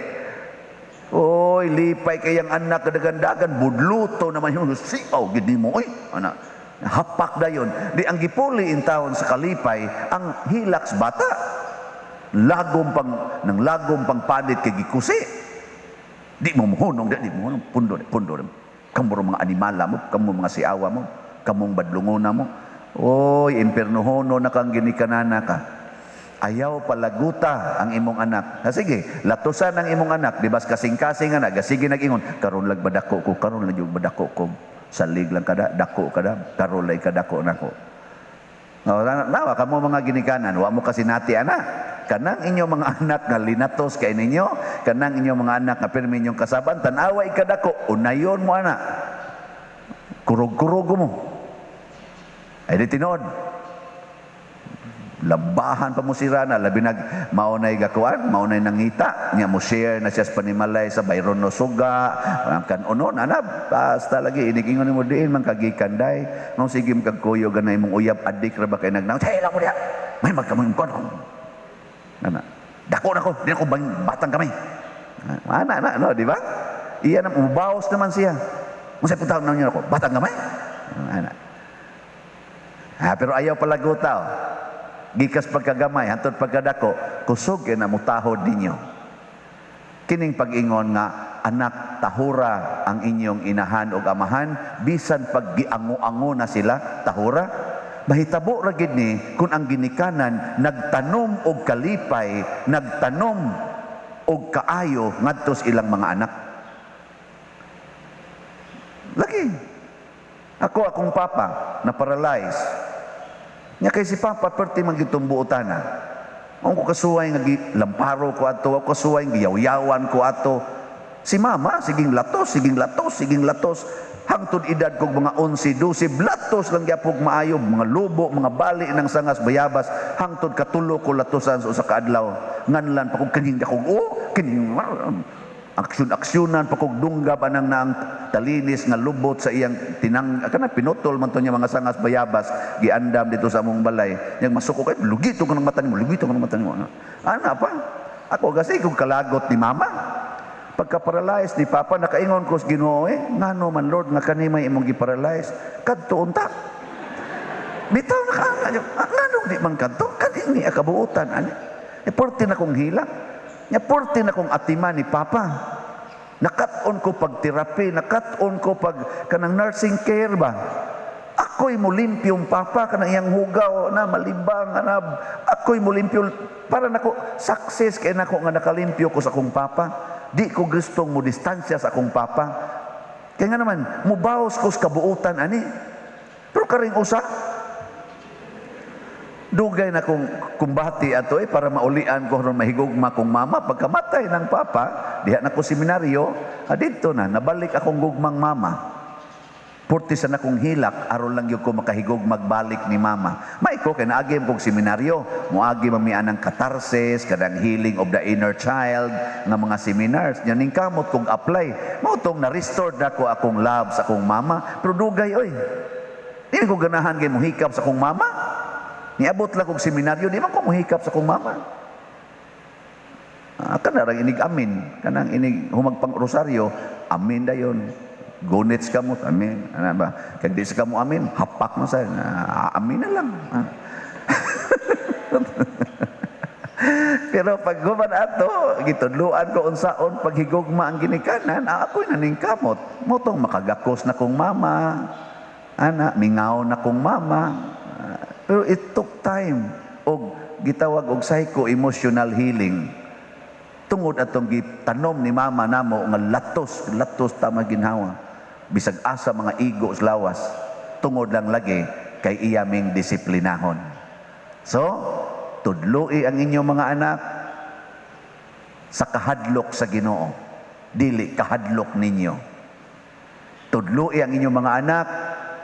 S2: Oy, lipay kayang anak kadagandagan. Budluto naman yung siaw. Gini mo, oy. Ana. Hapak dayon. Di ang gipuli in taon sa kalipay, ang hilaks bata. Lagom pang panit kay gikusi. Di mo mohonong, di mo mohonong pundo. Kamo mga animala mo, kamo mga siawa mo, kamong badlungona mo. Oy, impernohono na kang ginikanana ka. Ayaw palaguta ang imong anak. Sige, latusan ang imong anak, di ba kasing-kasing anak, sige nag-ingon, karon lag badako ko, karon lag yung badako ko. Salig lang kada, dako kada, karon lay kadako nako. Nawa kamo mga ginikanan, wa mo kasi nati anak. Kanang inyong mga anak nga linatos kay ninyo, kanang inyong mga anak nga pirmi inyong kasaban, tanawa ikadako, unayon mo anak. Kurog-kurog mo. Ay di tinod. labahan pa mo sira na labi nag maunay gakuan, maunay nangita nya mo share na siya sa panimalay sa bayron no suga kan unon ana basta lagi inigingon mo diin man kagikanday no sige magkuyo ganay mong uyab adik ra ba kay nagnaw hey lang mo diha may magkamon kon ana dako na ko di ko batang kamay ana no di ba iya na ubaos naman siya mo sa putaw na niya ako batang kamay ana pero ayaw pala gutaw gikas pagkagamay hantod pagkadako kusog kay namutahod ninyo kining pag-ingon nga anak tahura ang inyong inahan ug amahan bisan pag giango-ango na sila tahura mahitabo ra gid ni kun ang ginikanan nagtanom og kalipay nagtanom og kaayo ngadto sa ilang mga anak lagi akong papa na paralyzed nya kay si Papa perti magitumbuotan na. Ang ko kasuway nga lamparo ko ato, ako kasuway giyaw-yawan ko ato. Si Mama siging latos. Hangtod edad kog mga 11, 12, latos lang gyapog maayo, mga lubo, mga bali ng sangas bayabas, hangtod katulo ko latosan sa usa ka adlaw. Nganlan pa kog kining dakog kining aksyon-aksyonan pa kog dunggab anang naang talinis nga lubot sa iyang tinang kana pinutol man to niya mga sangas bayabas giandam dito sa among balay yang masuko kay lugito ko ng mata nimo ana pa ako kasi kog kalagot ni Mama pagka paralyzed ni Papa nakaingon ko sa Ginoo ngano man Lord nga kani may imong gi-paralyze kadto unta bitaw na ngano di man kadto kani ni akabuutan ani porti na kong hila nya porti na kong atiman ni Papa. Nakat-on ko pag therapy, nakat-on ko pag kanang nursing care ba. Ako'y mulimpyong Papa kanang iyang hugaw na malibang anab. Ako'y mulimpyo para nako success kay nako nga nakalimpyo ko sa akong Papa. Di ko gustong mo distansya sa akong Papa. Kaya nga naman mubaos ko sa kabuutan ani. Pero karing usa dugay na kong kumbati ato para maulian ko ron mahigugma kong Mama pagkamatay ng Papa diha na ko seminaryo adito na nabalik akong gugmang Mama purti sa nakong hilak aron lang gyud ko makahigog magbalik ni Mama may ko kay naagim kong seminaryo moagi mamian ng katarsis kadang healing of the inner child nga mga seminars nya ning kamot kong apply mao tong na restore nako akong love sa akong Mama pero dugay oy dili ko ganahan kay mohikap sa akong Mama. Niabot lang kong seminaryo, di man ko muhikap sa kong Mama. Kanarang inig amin, kanang inig humagpang rosaryo, amin dayon. Gonets ka mo, amin. Ano ba? Kag di sa kamo amin, hapak mo sa amin na lang. Pero pag guman ato, gitudluan ko unsaon paghigugma ang ginikanan, ako'y naningkamot. Motong makagakos na kong Mama, mingaw na kong Mama. Pero it took time og gitawag og psycho-emotional healing. Tungod atong gitanom ni Mama namo nga latos tama ginhawa. Bisag asa mga igo sa lawas. Tungod lang lagi kay iyaming disiplinahon. So, tudloi ang inyong mga anak sa kahadlok sa Ginoo. Dili kahadlok ninyo. Tudloi ang inyong mga anak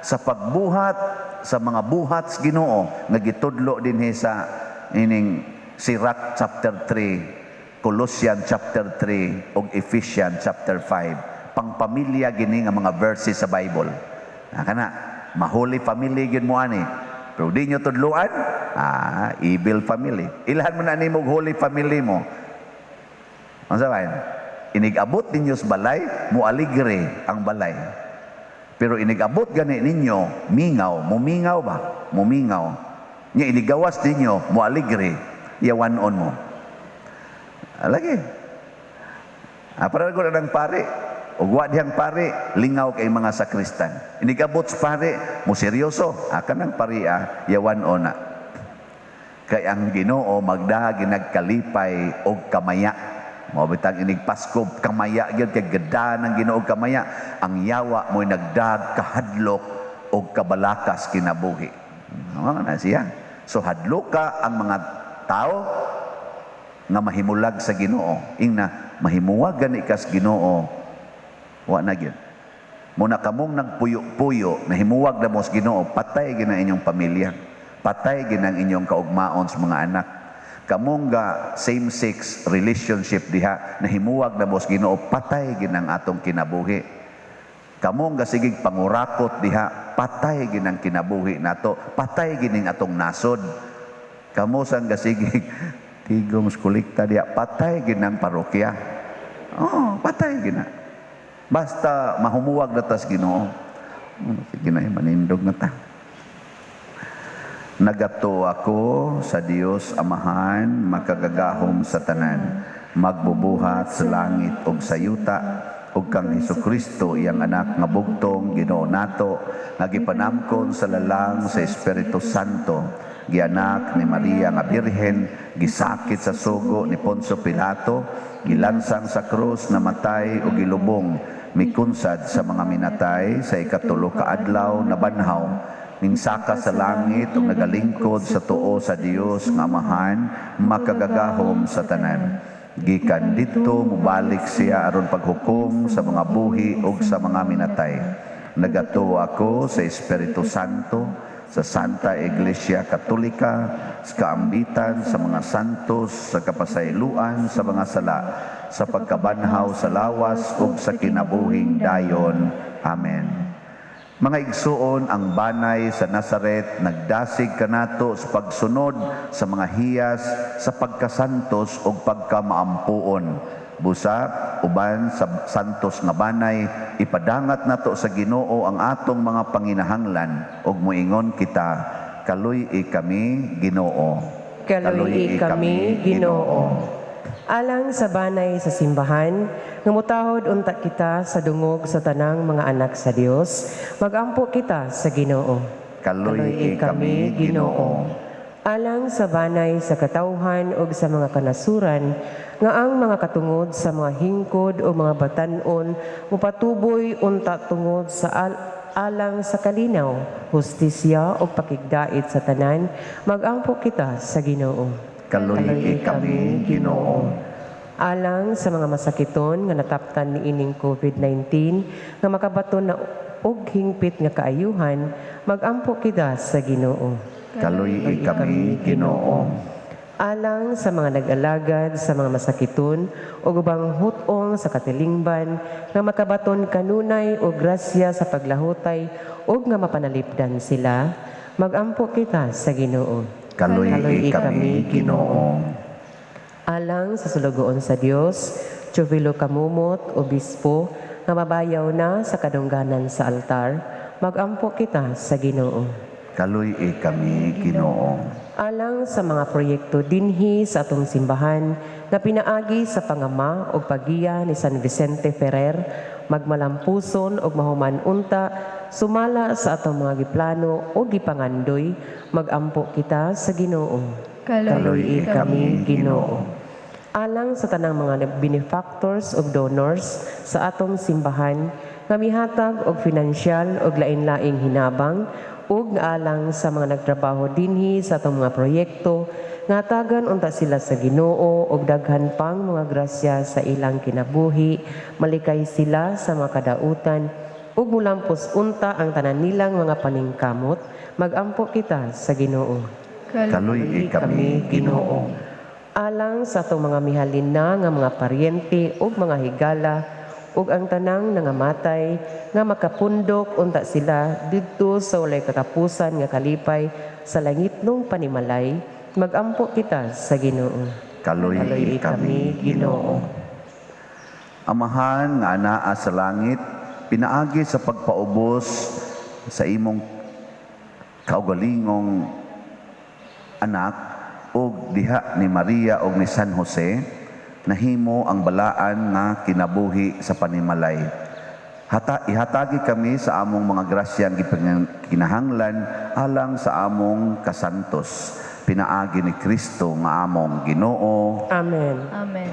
S2: sa pagbuhat sa mga buhat sa Ginoo nga gitudlo dinhi sa ining Sirach chapter 3, Colossians chapter 3 ug Ephesians chapter 5. Pangpamilya gini nga mga verses sa Bible. Kana mahuli family gyud mo ani. Pero di nyo tudluan, evil family. Ilhan mo na nimo holy family mo. Unsa ba? Inigabot ninyo sa balay, mualigre ang balay. Pero inigabot gani ninyo, mumingaw ba? Mumingaw. Nya inigawas ninyo, mualigre, yawanon mo. Lagi. Para ko na ng pare, ugwa diyang pare, lingaw kay mga sakristan. Inigabot sa pare, mo seryoso, kanang pare yawanon na. Kay ang Ginoo magdahagi nagkalipay og kamaya. Mao bitang inig Pasko kamaya gyud kay gada ng Ginoo kamaya ang yawa mo'y nagdag kahadlok og kabalakas kinabuhi. Na siya. So hadloka ang mga tao nga mahimulag sa Ginoo. Ingna mahimuwag gani kas Ginoo wa na gyud. Muna kamong nagpuyo-puyo nahimuwag na mo sa Ginoo patay gina inyong pamilya. patay ginang inyong kaugmaon sa mga anak. Kamong ga same-sex relationship diha nahimuwag na mos Ginoo, patay ginang atong kinabuhi. Kamong ga sigig pangurakot diha, patay ginang kinabuhi nato, patay gining atong nasod. Kamo sang ga sigig tigom kolekta diha, patay ginang parokya. Oh, patay gina. Basta mahumuwag na tas Ginoo. Sige na, manindog na ta. Nagato ako sa Dios Amahan, makagagahom sa tanan, magbubuhat sa langit ug sa yuta, ug kang Hesukristo iyang anak nga bugtong Ginoo nato, nga gipanamkon sa lalang sa Espiritu Santo, gianak ni Maria nga Birhen, gisakit sa sugo ni Poncio Pilato, gilansang sa krus, namatay ug gilubong, mikunsad sa mga minatay, sa ikatulo ka adlaw nabanhaw, minsaka sa langit ug nagalingkod sa tuo sa Dios nga Amahan, makagagahom sa tanan. Gikan didto mubalik siya aron paghukom sa mga buhi ug sa mga minatay. Nagato ako sa Espiritu Santo, sa Santa Iglesia Katolika, sa kaambitan sa mga santos, sa kapasayloan sa mga sala, sa pagkabanhaw sa lawas ug sa kinabuhing dayon. Amen. Mga igsuon, ang banay sa Nazaret nagdasig kanato sa pagsunod sa mga hiyas sa pagkasantos o pagkamaampuon. Busa, uban sa santos nga banay, ipadangat nato sa Ginoo ang atong mga panginahanglan ug moingon kita, kaluy-i kami Ginoo.
S6: Kaluy-i kami Ginoo. Alang sa banay sa simbahan, ngamutahod unta kita sa dungog sa tanang mga anak sa Dios, magampo kita sa Ginoo.
S2: Kaluy-i kami Ginoo.
S6: Alang sa banay sa katawhan ug sa mga kanasuran, nga ang mga katungod sa mga hingkod o mga batan-on mupatuboy unta tungod sa alang sa kalinaw, hustisya o pakigdait sa tanan, magampo kita sa Ginoo.
S2: Kaluy-i kami Ginoo.
S6: Alang sa mga masakiton nga nataptan ni ining COVID-19 nga makabaton na og hingpit nga kaayuhan, magampo kita sa Ginoo.
S2: Kaluy-i kami Ginoo.
S6: Alang sa mga nag-alagad sa mga masakiton o ubang hutong sa katilingban nga makabaton kanunay o grasya sa paglahutay o nga mapanalipdan sila, magampo kita sa Ginoo.
S2: Kaluy-i kami Ginoo.
S6: Alang sa sulugoon sa Dios, Teofilo Kamumot, Obispo, nga mabayaw na sa kadungganan sa altar, magampo kita sa Ginoo.
S2: Kaluy-i kami Ginoo.
S6: Alang sa mga proyekto dinhi sa atong simbahan na pinaagi sa pangama o pagiya ni San Vicente Ferrer, magmalampuson o mahuman unta, sumala sa atong mga giplano o gipangandoy, magampo kita sa Ginoo.
S2: Kaluy-i kami Ginoo.
S6: Alang sa tanang mga benefactors o donors sa atong simbahan, nga mihatag og pinansyal og lain-laing hinabang, ug alang sa mga nagtrabaho dinhi sa atong mga proyekto, nga tagan unta sila sa Ginoo og daghan pang mga grasya sa ilang kinabuhi, malikay sila sa mga kadautan, ug mulampos unta ang tanan nilang mga paningkamot, magampo kita sa Ginoo.
S2: Kaluy-i kami Ginoo.
S6: Alang sa atong mga mihalin na nga mga paryente ug mga higala, ug ang tanang nangamatay nga makapundok unta sila didto sa walay katapusan nga kalipay sa langitnong panimalay, magampo kita sa Ginoo.
S2: Kaluy-i kami Ginoo. Amahan nga anaa sa langit, pinaagi sa pagpaubos sa imong kaugalingong anak ug diha ni Maria ug ni San Jose, nahimo ang balaan nga kinabuhi sa panimalay. Ihatagi kami sa among mga grasyang kinahanglan alang sa among kasantos. Pinaagi ni Kristo nga among Ginoo.
S6: Amen.
S3: Amen.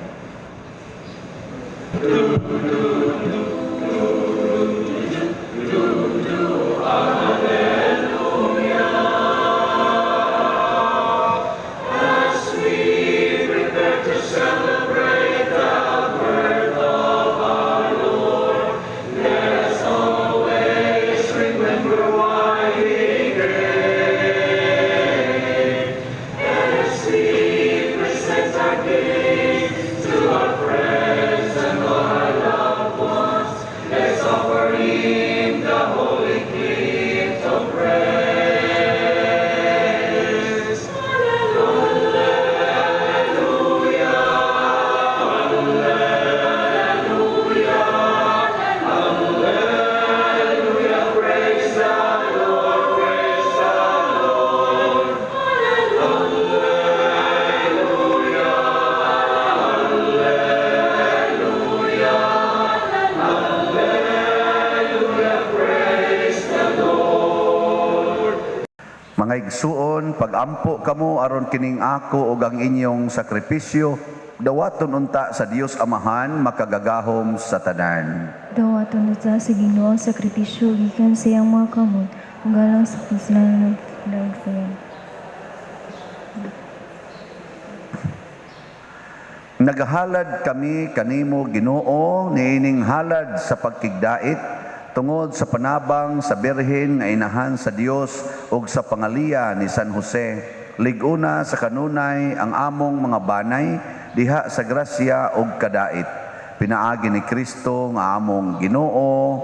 S2: mga igsuon, pagampo kamo aron kining ako ug ang inyong sakripisyo, dawaton unta sa Dios Amahan makagagahom sa tanan.
S7: Dawaton unta sa Ginoo ang sakripisyo gikan sa iyang mga kamot, ug alang sa kasalanan ng sayan.
S2: Naghalad kami kanimo Ginoo niining halad sa pagkigdait tungod sa panabang sa Birhen nga inahan sa Dios ug sa pangaliya ni San Jose. Liguna sa kanunay ang among mga banay diha sa grasya ug kadait. Pinaagi ni Kristo nga among Ginoo.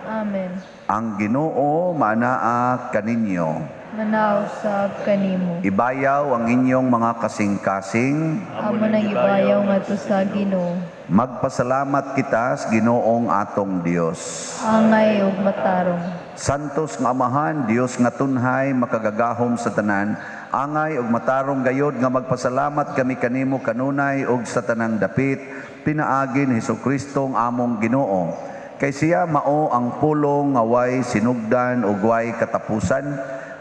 S7: Amen.
S2: Ang Ginoo manaa kaninyo.
S7: Manaw sab kanimo.
S2: Ibayaw ang inyong mga kasing-kasing.
S7: Amo nang ibayaw ngadto sa Ginoo.
S2: Magpasalamat kita sa Ginoong atong Dios.
S7: Angay ug matarong.
S2: Santos nga Amahan, Dios nga tunhay makagagahom sa tanan, angay ug matarong gayod nga magpasalamat kami kanimo kanunay ug sa tanang dapit, pinaagi ni Hesukristo ang among Ginoo. Kay siya mao ang pulong nga way sinugdan ug way katapusan,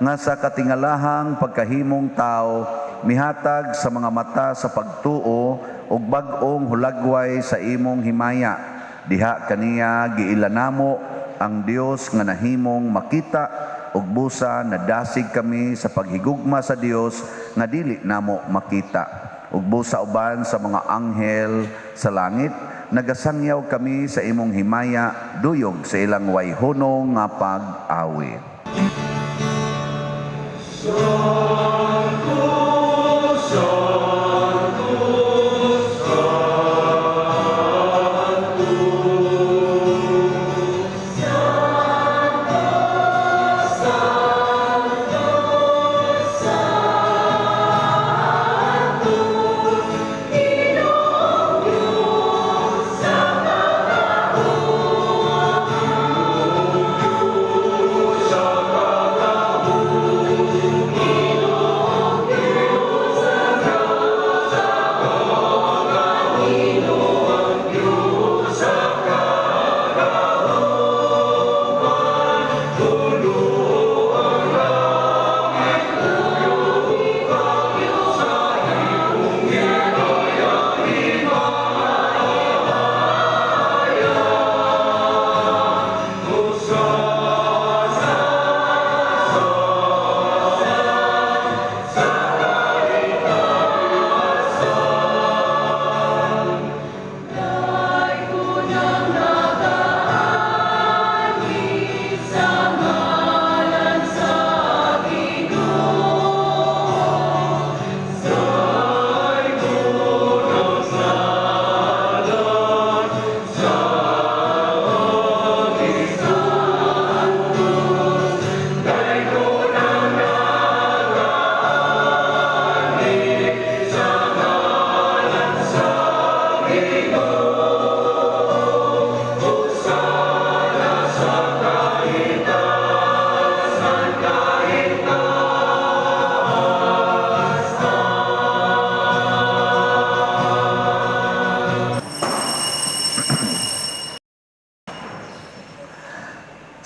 S2: nga sa katingalahang pagkahimong tao, mihatag sa mga mata sa pagtuo ug bag-ong hulagway sa imong himaya. Diha kaniya giilanamo ang Dios nga nahimong makita ug busa nadasig kami sa paghigugma sa Dios nga dili namo makita. Ug busa uban sa mga anghel sa langit, nagasangyaw kami sa imong himaya duyog sa ilang wayhunong nga pag-awit.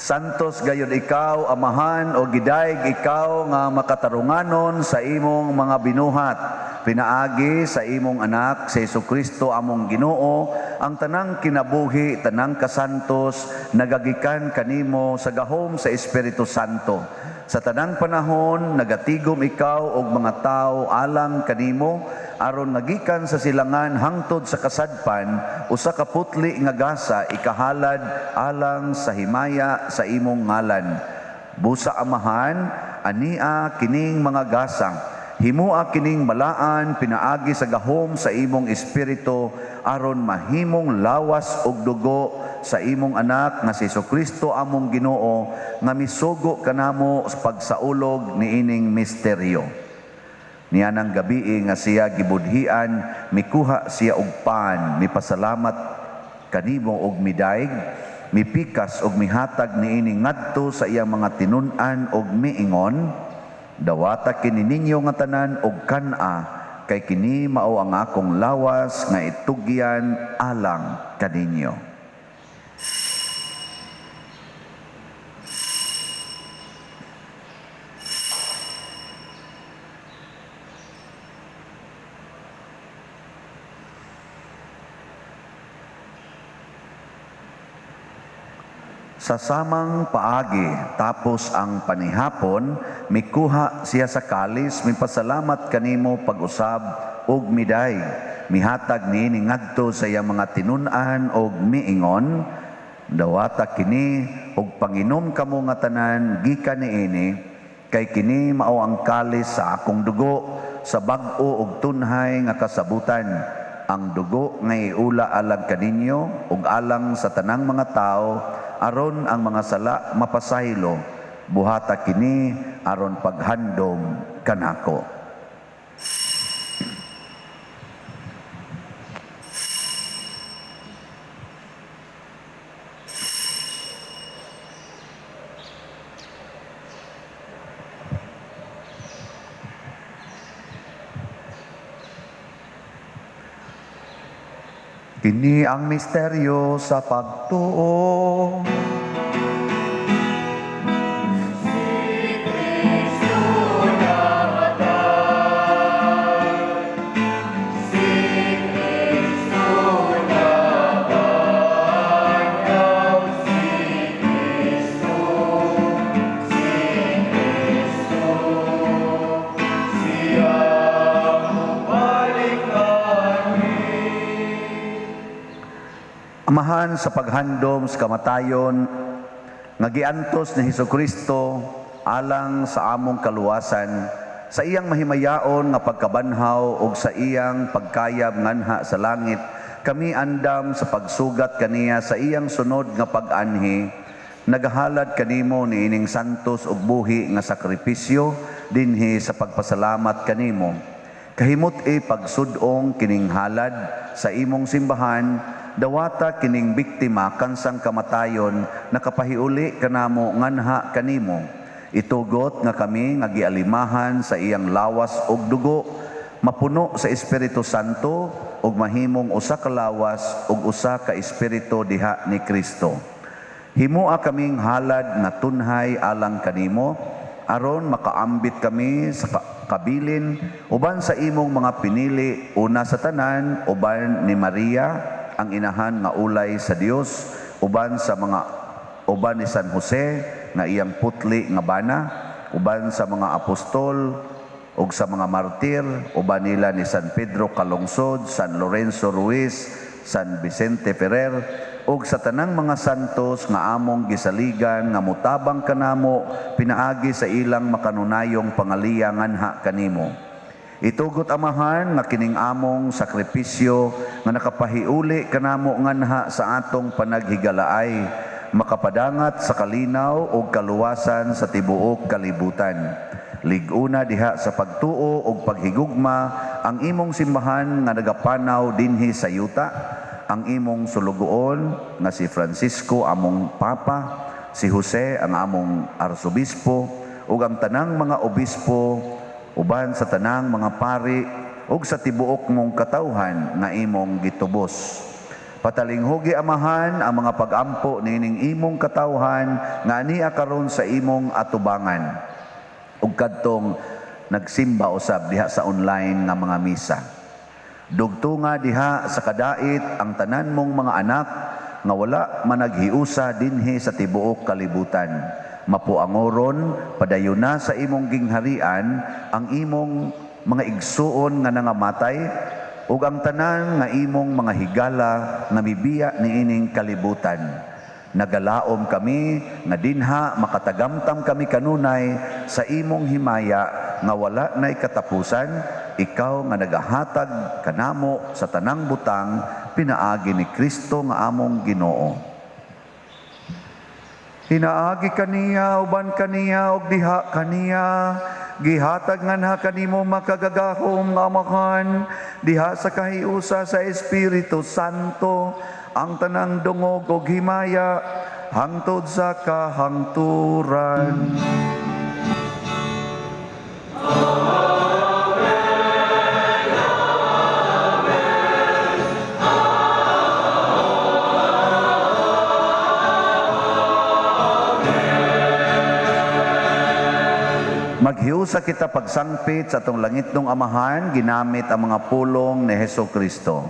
S2: Santos gayud ikaw, Amahan, o gidayeg ikaw nga makatarunganon sa imong mga binuhat. Pinaagi sa imong anak, sa Hesukristo among Ginoo, ang tanang kinabuhi, tanang kasantos, nagagikan kanimo sa gahom sa Espiritu Santo. Sa tanang panahon, nagatigom ikaw og mga tao alang kanimo, aron nagikan sa silangan hangtod sa kasadpan, usa ka putli nga gasa ikahalad alang sa himaya sa imong ngalan. Busa Amahan, ania kining mga gasang, himua kining malaan pinaagi sa gahom sa imong espiritu aron mahimong lawas ug dugo sa imong anak nga si Hesukristo among Ginoo nga misugo kanamo sa pagsaulog niining misteryo. Nianang gabi nga siya gibudhian, mikuha siya og pan, mipasalamat kanimo og midayeg, mipikas og mihatag niini ngadto sa iyang mga tinun-an og miingon, dawata kini ninyo nga tanan og kana, kay kini mao ang akong lawas nga itugyan alang kaninyo. Sa samang paagi tapos ang panihapon, mikuha siya sa kalis, mipasalamat kanimo pag-usab og miday. Mihatag niini ngadto sa iyang mga tinun-an og miingon, dawata kini og panginom kamo nga tanan gikan niini, kay kini mao ang kalis sa akong dugo sa bag-o og tunhay nga kasabutan. Ang dugo nga iula alang kaninyo ug alang sa tanang mga tao, aron ang mga sala mapasaylo. Buhata kini aron paghandom kanako. Kini ang misteryo sa pagtuo. Amahan sa paghandom sa kamatayon nga giantos ni Hesukristo alang sa among kaluwasan, sa iyang mahimayaon nga pagkabanhaw ug sa iyang pagkayab nganha sa langit, kami andam sa pagsugat kaniya sa iyang sunod nga pag-anhi. Nagahalad kanimo niining santos ug buhi nga sakripisyo dinhi sa pagpasalamat kanimo. Kahimot pagsudong kining halad sa imong simbahan, dawata kining biktima kansang kamatayon nakapahiuli kanamo nganha kanimo. Itugot nga kami nga gialimahan sa iyang lawas ug dugo, mapuno sa Espiritu Santo ug mahimong usa ka lawas ug usa ka espiritu diha ni Kristo. Himoa kaming halad nga tunhay alang kanimo, aron makaambit kami sa kabilin uban sa imong mga pinili, una sa tanan uban ni Maria ang inahan nga ulay sa Dios, uban ni San Jose nga iyang putli nga bana, uban sa mga apostol ug sa mga martir, uban nila ni San Pedro Calungsod, San Lorenzo Ruiz, San Vicente Ferrer, ug sa tanang mga santos nga among gisaligan nga mutabang kanamo pinaagi sa ilang makanunayong pangaliya nganha kanimo. Itugot amahan nga kining among sakripisyo nga nakapahiuli kanamo nganha sa atong panaghigalaay, makapadangat sa kalinaw ug kaluwasan sa tibuok kalibutan. Liguna diha sa pagtuo ug paghigugma ang imong simbahan nga nagapanaw dinhi sa yuta, ang imong sulugoon nga si Francisco among Papa, si Jose ang among Arsobispo, ug ang tanang mga obispo, uban sa tanang mga pari ug sa tibuok mong katawhan nga imong gitubos. Patalinghugi amahan ang mga pag-ampo nining imong katawhan nga ania karon sa imong atubangan ug kadtong nagsimba usab diha sa online nga mga misa. Dugtunga diha sa kadait ang tanan mong mga anak nga wala managhiusa dinhi sa tibuok kalibutan. Mapuangoron padayuna sa imong gingharian ang imong mga igsuon nga nangamatay ug ang tanan nga imong mga higala nga mibiya niining kalibutan. Nagalaom kami nga dinha makatagamtam kami kanunay sa imong himaya nga wala nay katapusan, ikaw nga nagahatag kanamo sa tanang butang pinaagi ni Kristo nga among Ginoo. Hinaagi kaniya, uban kaniya, ug diha kaniya, gihatag nganha kanimo makagagahom nga amahan, diha sa kahiusa sa Espiritu Santo, ang tanang dungog ug himaya, hangtod sa kahangturan. Maghiusa kita pagsangpit sa atong langitnong amahan, ginamit ang mga pulong ni Hesukristo.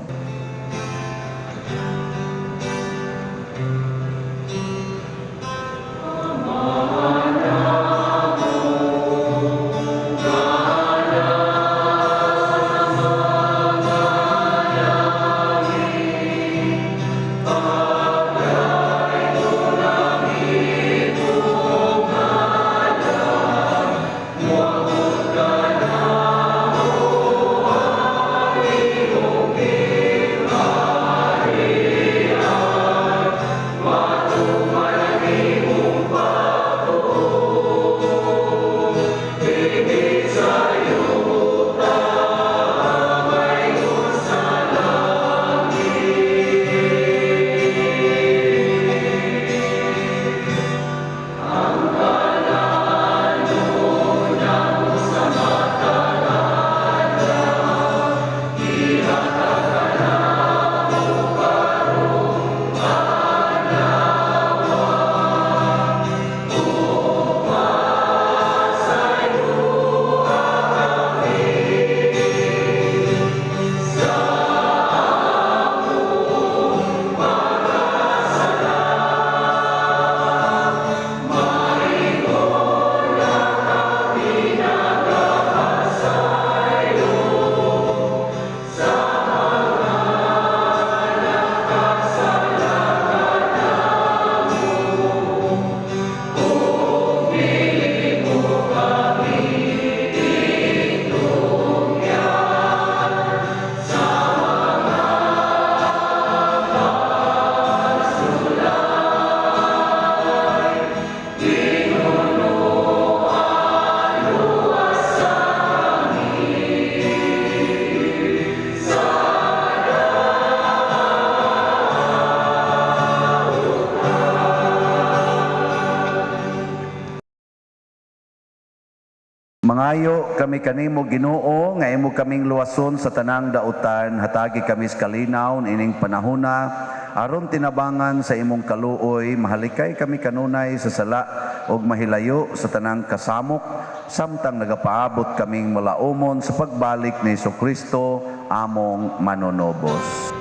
S2: Mangayo kami kanimo Ginoo nga imo kaming luwason sa tanang dautan, hatagi kami sa kalinaw ining panahona aron tinabangan sa imong kaluoy, mahalikay kami kanunay sa sala ug mahilayo sa tanang kasamok samtang nagapaabot kaming malaumon sa pagbalik ni Jesucristo among manonobos.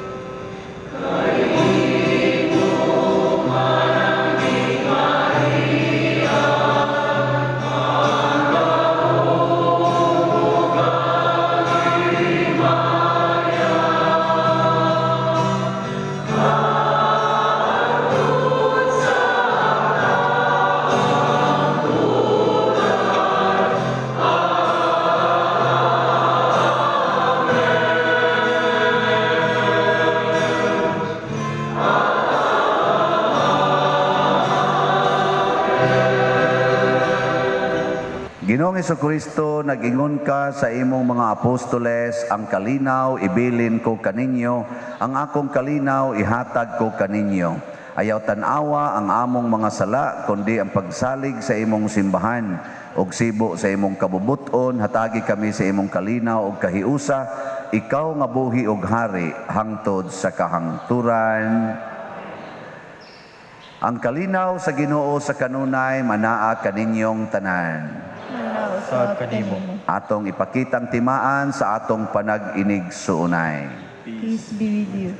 S2: Ginoong Jesucristo, nag-ingon ka sa imong mga apostoles, ang kalinaw ibilin ko kaninyo, ang akong kalinaw ihatag ko kaninyo. Ayaw tanawa ang among mga sala, kundi ang pagsalig sa imong simbahan, og sibo sa imong kabubuton, hatagi kami sa imong kalinaw og kahiusa, ikaw nga buhi og hari, hangtod sa kahangturan. Ang kalinaw sa Ginoo sa kanunay, manaa kaninyong tanan.
S7: Sa kanimo.
S2: Atong ipakitang timaan sa atong panag-inig suunay.
S7: Peace be with you.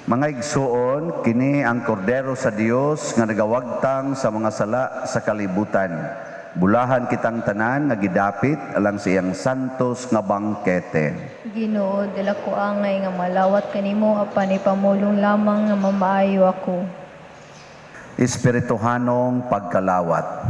S2: Mga igsoon, kini ang kordero sa Dios nga nagawagtang sa mga sala sa kalibutan. Bulahan kitang tanan nga gidapit alang sa iyang santos nga bangkete.
S7: Ginoo, dala ko angay nga malawat kanimo apan ipamulong lamang nga mamaayo ako.
S2: Espirituhanong pagkalawat.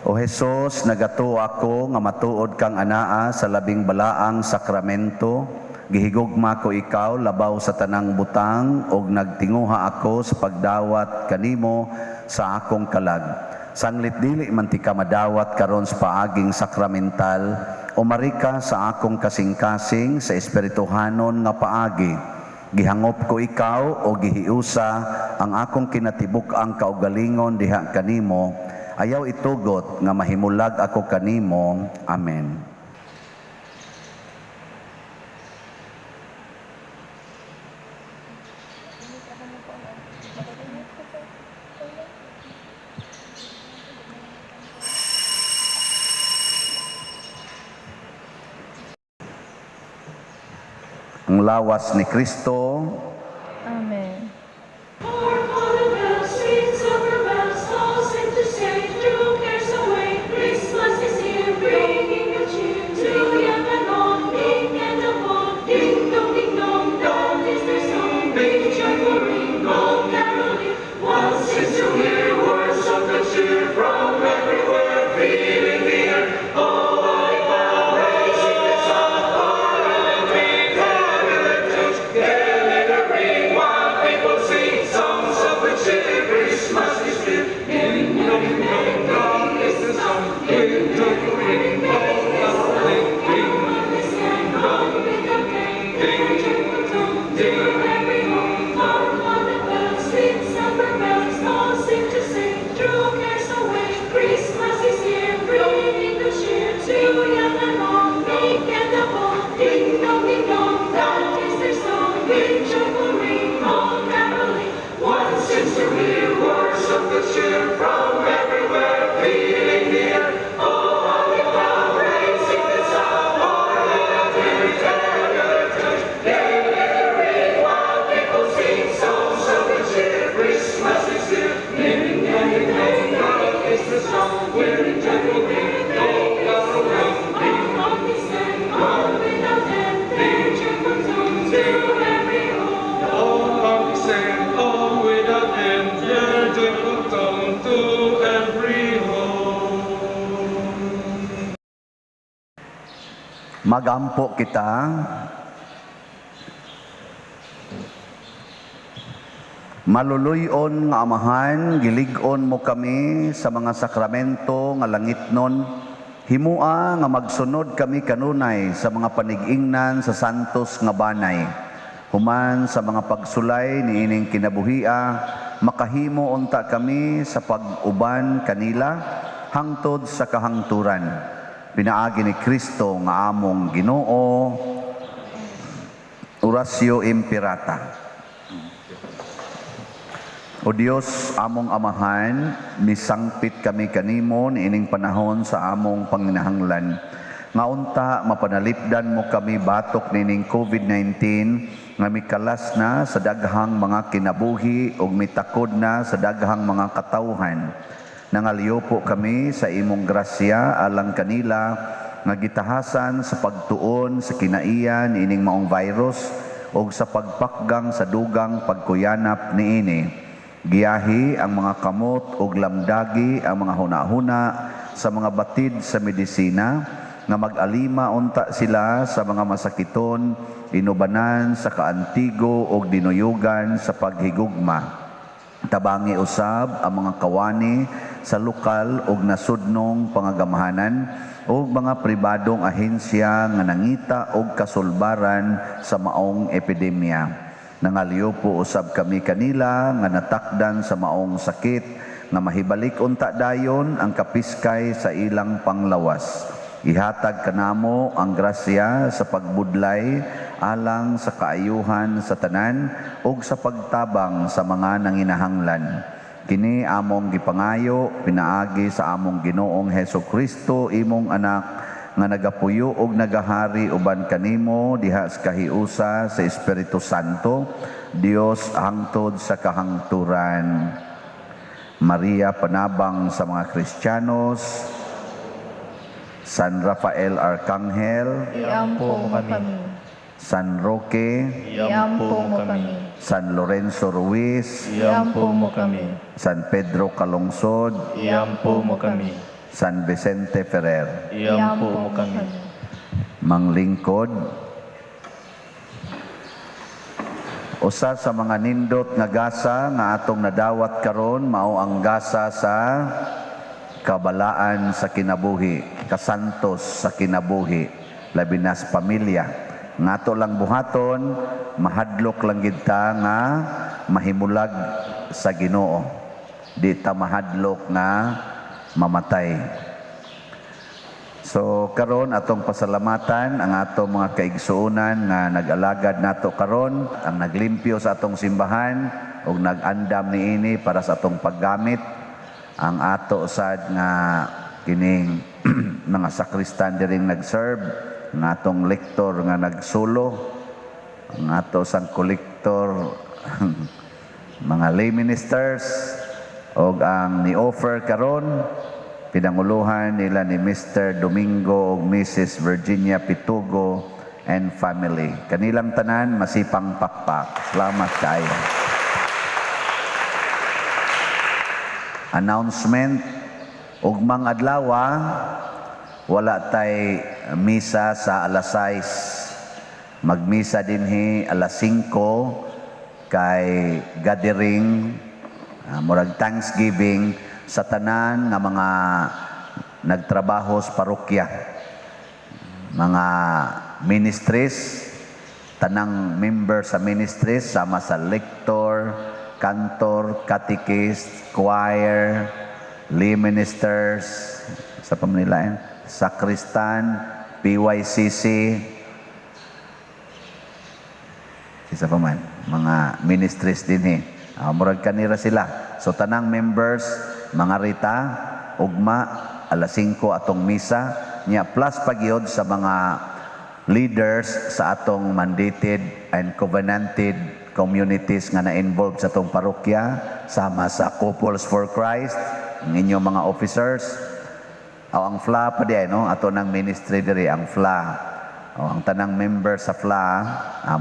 S2: O Jesus, nagato ako nga matuod kang anaa sa labing balaang sakramento. Gihigugma ko ikaw labaw sa tanang butang og nagtinguha ako sa pagdawat kanimo sa akong kalag. Sanglit dili man ti ka madawat karon sa paaging sakramental o marika sa akong kasing-kasing sa espirituhanon nga paagi. Gihangop ko ikaw o gihiusa ang akong kinatibuk ang kaugalingon diha kanimo. Ayaw itugot nga mahimulag ako kanimo. Amen. Ang lawas ni Kristo.
S7: Amen.
S3: Christmas is here, bringing a cheer to young
S2: Magampo kita. Maluluyon nga Amahan, gilig-on mo kami sa mga sakramento nga langitnon. Himua nga magsunod kami kanunay sa mga panig-ingnan sa santos nga banay. Human sa mga pagsulay ni ining kinabuhia, makahimo unta kami sa pag-uban kanila hangtod sa kahangturan. Pinaagi ni Kristo nga among Ginoo. Orasio Imperata. O Dios, among Amahan, misangpit kami kanimo niining panahon sa among panginahanglan. Nga unta, mapanalipdan mo kami batok nining COVID-19 nga mikalas na sa daghang mga kinabuhi ug mitakod na sa daghang mga katawhan. Nangaliyo po kami sa imong grasya alang kanila nga gitahasan sa pagtuon sa kinaiyan ining maong virus ug sa pagpakgang sa dugang pagkuyanap niini. Giyahi ang mga kamot ug lamdagi ang mga hunahuna sa mga batid sa medisina nga mag-alima unta sila sa mga masakiton, inubanan sa kaantigo ug dinuyugan sa paghigugma. Tabangi usab ang mga kawani sa lokal ug nasudnong pangagamahanan ug mga pribadong ahensya nga nangita og kasulbaran sa maong epidemya. Nangaliyo po usab kami kanila nga natakdan sa maong sakit nga mahibalik unta dayon ang kapiskay sa ilang panglawas. Ihatag kanamo ang grasya sa pagbudlay alang sa kaayuhan sa tanan ug sa pagtabang sa mga nanginahanglan. Kini among gipangayo pinaagi sa among Ginoong Hesukristo imong anak nga nagapuyo og nagahari uban kanimo diha sa kahiusa sa Espiritu Santo, Dios hangtod sa kahangturan. Maria panabang sa mga Kristiyanos, San Rafael Arcangel,
S7: Iampo mo kami.
S2: San Roque,
S7: Iampo mo kami.
S2: San Lorenzo Ruiz,
S7: Iampo mo kami.
S2: San Pedro Calungsod,
S8: Iampo mo kami.
S2: San Vicente Ferrer.
S8: Iampo mo kami.
S2: Manglingkod. Usa sa mga nindot nga gasa nga atong nadawat karon mao ang gasa sa kabalaan sa kinabuhi, kasantos sa kinabuhi, labi na sa pamilya. Ngato lang buhaton, mahadlok lang gid ta nga mahimulag sa Ginoo. Di ta mahadlok nga mamatay. So karon atong pasalamatan ang atong mga kaigsuonan nga nag-alagad nato karon, ang naglimpyo sa atong simbahan ug nag-andam niini para sa atong paggamit. Ang ato sad nga kining mga sakristan diring nag-serve, ang atong lektor nga nagsulo, ang ato sang kolektor, mga lay ministers, og ang ni-offer karon pinanguluhan nila ni Mr. Domingo ug Mrs. Virginia Pitugo and family. Kanilang tanan masipang pakpak. Salamat kayo. Announcement, ugmang adlaw wala tay misa sa alas 6. Magmisa dinhi alas 5 kay gathering murag Thanksgiving sa tanan nga mga nagtrabaho sa parokya, mga ministries, tanang member sa ministries sama sa lector, kantor, catechist, choir, lay ministers, sa pamanilayan, sakristan, PYCC, isa pa man, mga ministries din murag kanira sila. So tanang members, mga rita, ugma, alas 5 atong misa, niya plus pagyod sa mga leaders sa atong mandated and covenanted communities nga na-involved sa atong parokya, sama sa Couples for Christ, ang inyong mga officers, ang FLA pa di no? Ato ng ministry diri, ang FLA. Ang tanang member sa FLA,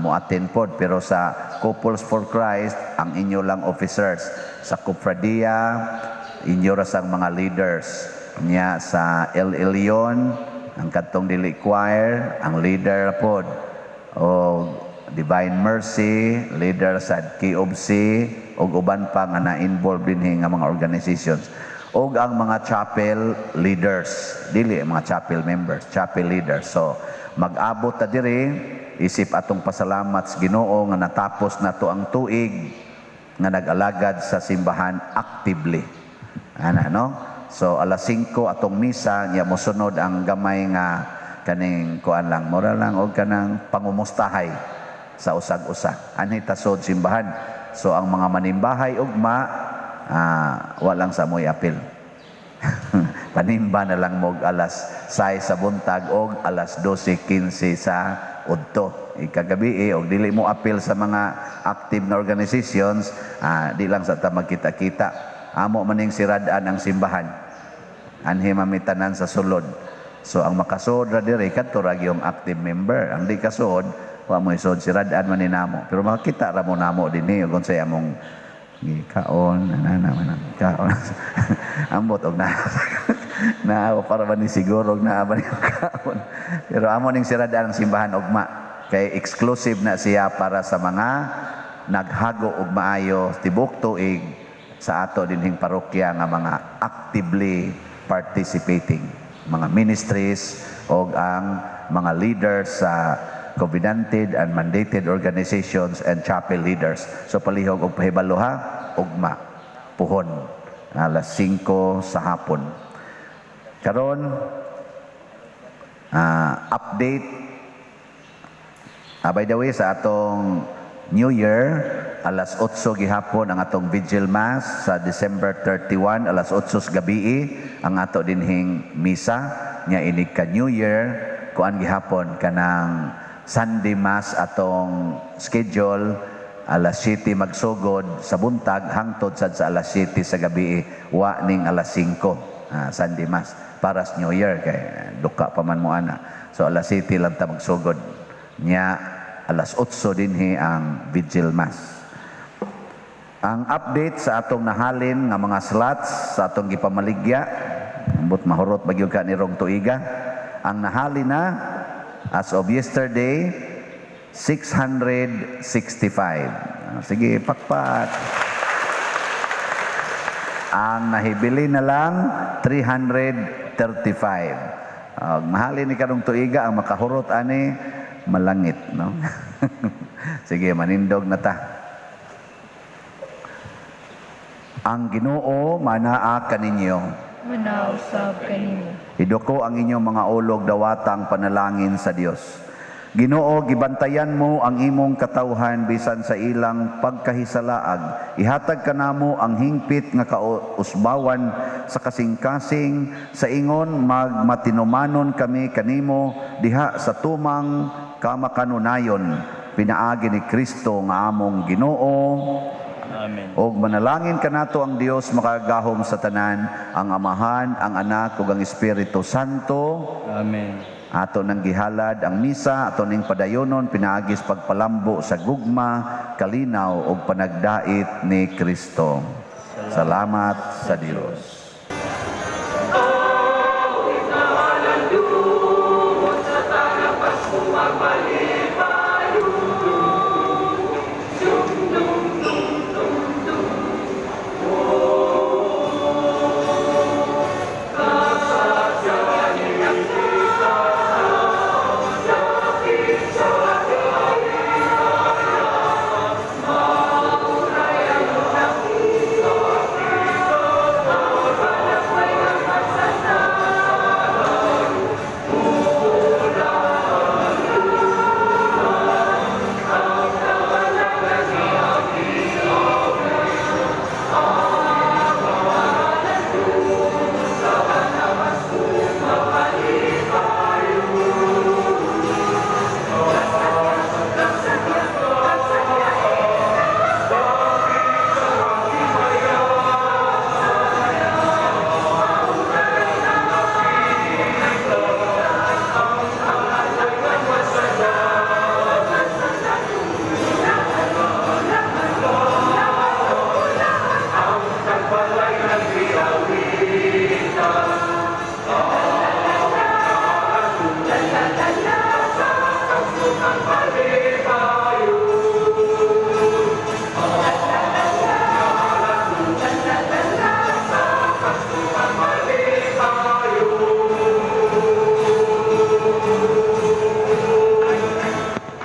S2: mo attend pod, pero sa Couples for Christ, ang inyo lang officers. Sa Cofradia, inyo rasang mga leaders. Niya sa El Elyon, ang katong dili choir, ang leader pod o Divine Mercy, leader sa KOBC, o uban pa nga na-involve din nga mga organizations. O ang mga chapel leaders, dili mga chapel members, chapel leaders. So, mag-abot ta diri, isip atong pasalamat sa Ginoo nga natapos na to ang tuig nga nag-alagad sa simbahan actively. Ana, no? So, alas 5 atong misa, niya mosunod ang gamay nga kaning kuan lang, moral lang, o kanang pangumustahay sa usag-usa. Anhi tasod simbahan. So ang mga manimbahay ugma walang sa moy apil. Panimba na lang mo alas 6 sa buntag og alas 12:15 sa udto. Ikagabi og dili mo apil sa mga active na organizations, di lang sa ta magkita-kita. Amo maning sirad-an ang simbahan. Anhi mamitanan sa sulod. So ang makasud ra diri kadto ra gyung active member. Ang di kasud wa mo isod sirad-an man ni namo. Pero makita ra mo namo dinhi ug unsay among gikaon kaon. Ambot og na para ba ni siguro og naa ba ni kaon. Pero amo ning sirad-an ang simbahan ugma kay exclusive na siya para sa mga naghago og maayo tibok tuig sa ato dinhing parokya nga mga actively participating mga ministries o ang mga leaders sa covenanted and mandated organizations and chapel leaders. So palihog og pahibalo ha, ugma, puhon, alas 5 sa hapon. Karon, update, by the way, sa atong New Year, alas 8 gihapon ang atong Vigil Mass sa December 31, alas 8 gabi, ang ato dinhing misa, nya inig ka New Year, kuan gihapon kanang Sunday Mass atong schedule, alas 7 magsugod sa buntag, hangtod sad sa alas 7 sa gabi, wa ning alas 5, Sunday Mass, para sa New Year, kay duka pa man mo ana. So alas 7 lang ta magsugod, nya alas 8 dinhi ang Vigil Mass. Ang update sa atong nahalin nga mga slots sa atong gipamaligya, ambot mahurot bagyo ka ni rong tuiga, ang nahalin na as of yesterday, 665. Sige, pakpat. Ang nahibili na lang, 335. Mahalin ni karong tuiga, ang makahurot ani, malangit, no? Sige, manindog na ta. Ang Ginoo manaa kaninyo.
S7: Manausab kanimo.
S2: Idoko ang inyong mga ulog dawatang panalangin sa Dios. Ginoo, gibantayan mo ang imong katawhan bisan sa ilang pagkahisalaag. Ihatag kanamo ang hingpit nga kausbawan sa kasing-kasing, sa ingon magmatinumanon kami kanimo diha sa tumang kamakanunayon. Pinaagi ni Kristo nga among Ginoo.
S8: Amen.
S2: Og manalangin kanato ang Dios makagahom sa tanan, ang Amahan, ang Anak ug ang Espiritu Santo.
S8: Amen.
S2: Ato nang gihalad ang misa, ato ning padayonon pinaagis pagpalambo sa gugma, kalinaw ug panagdait ni Kristo. Salamat sa Dios.
S9: Sa kasukang pag-ibig tayo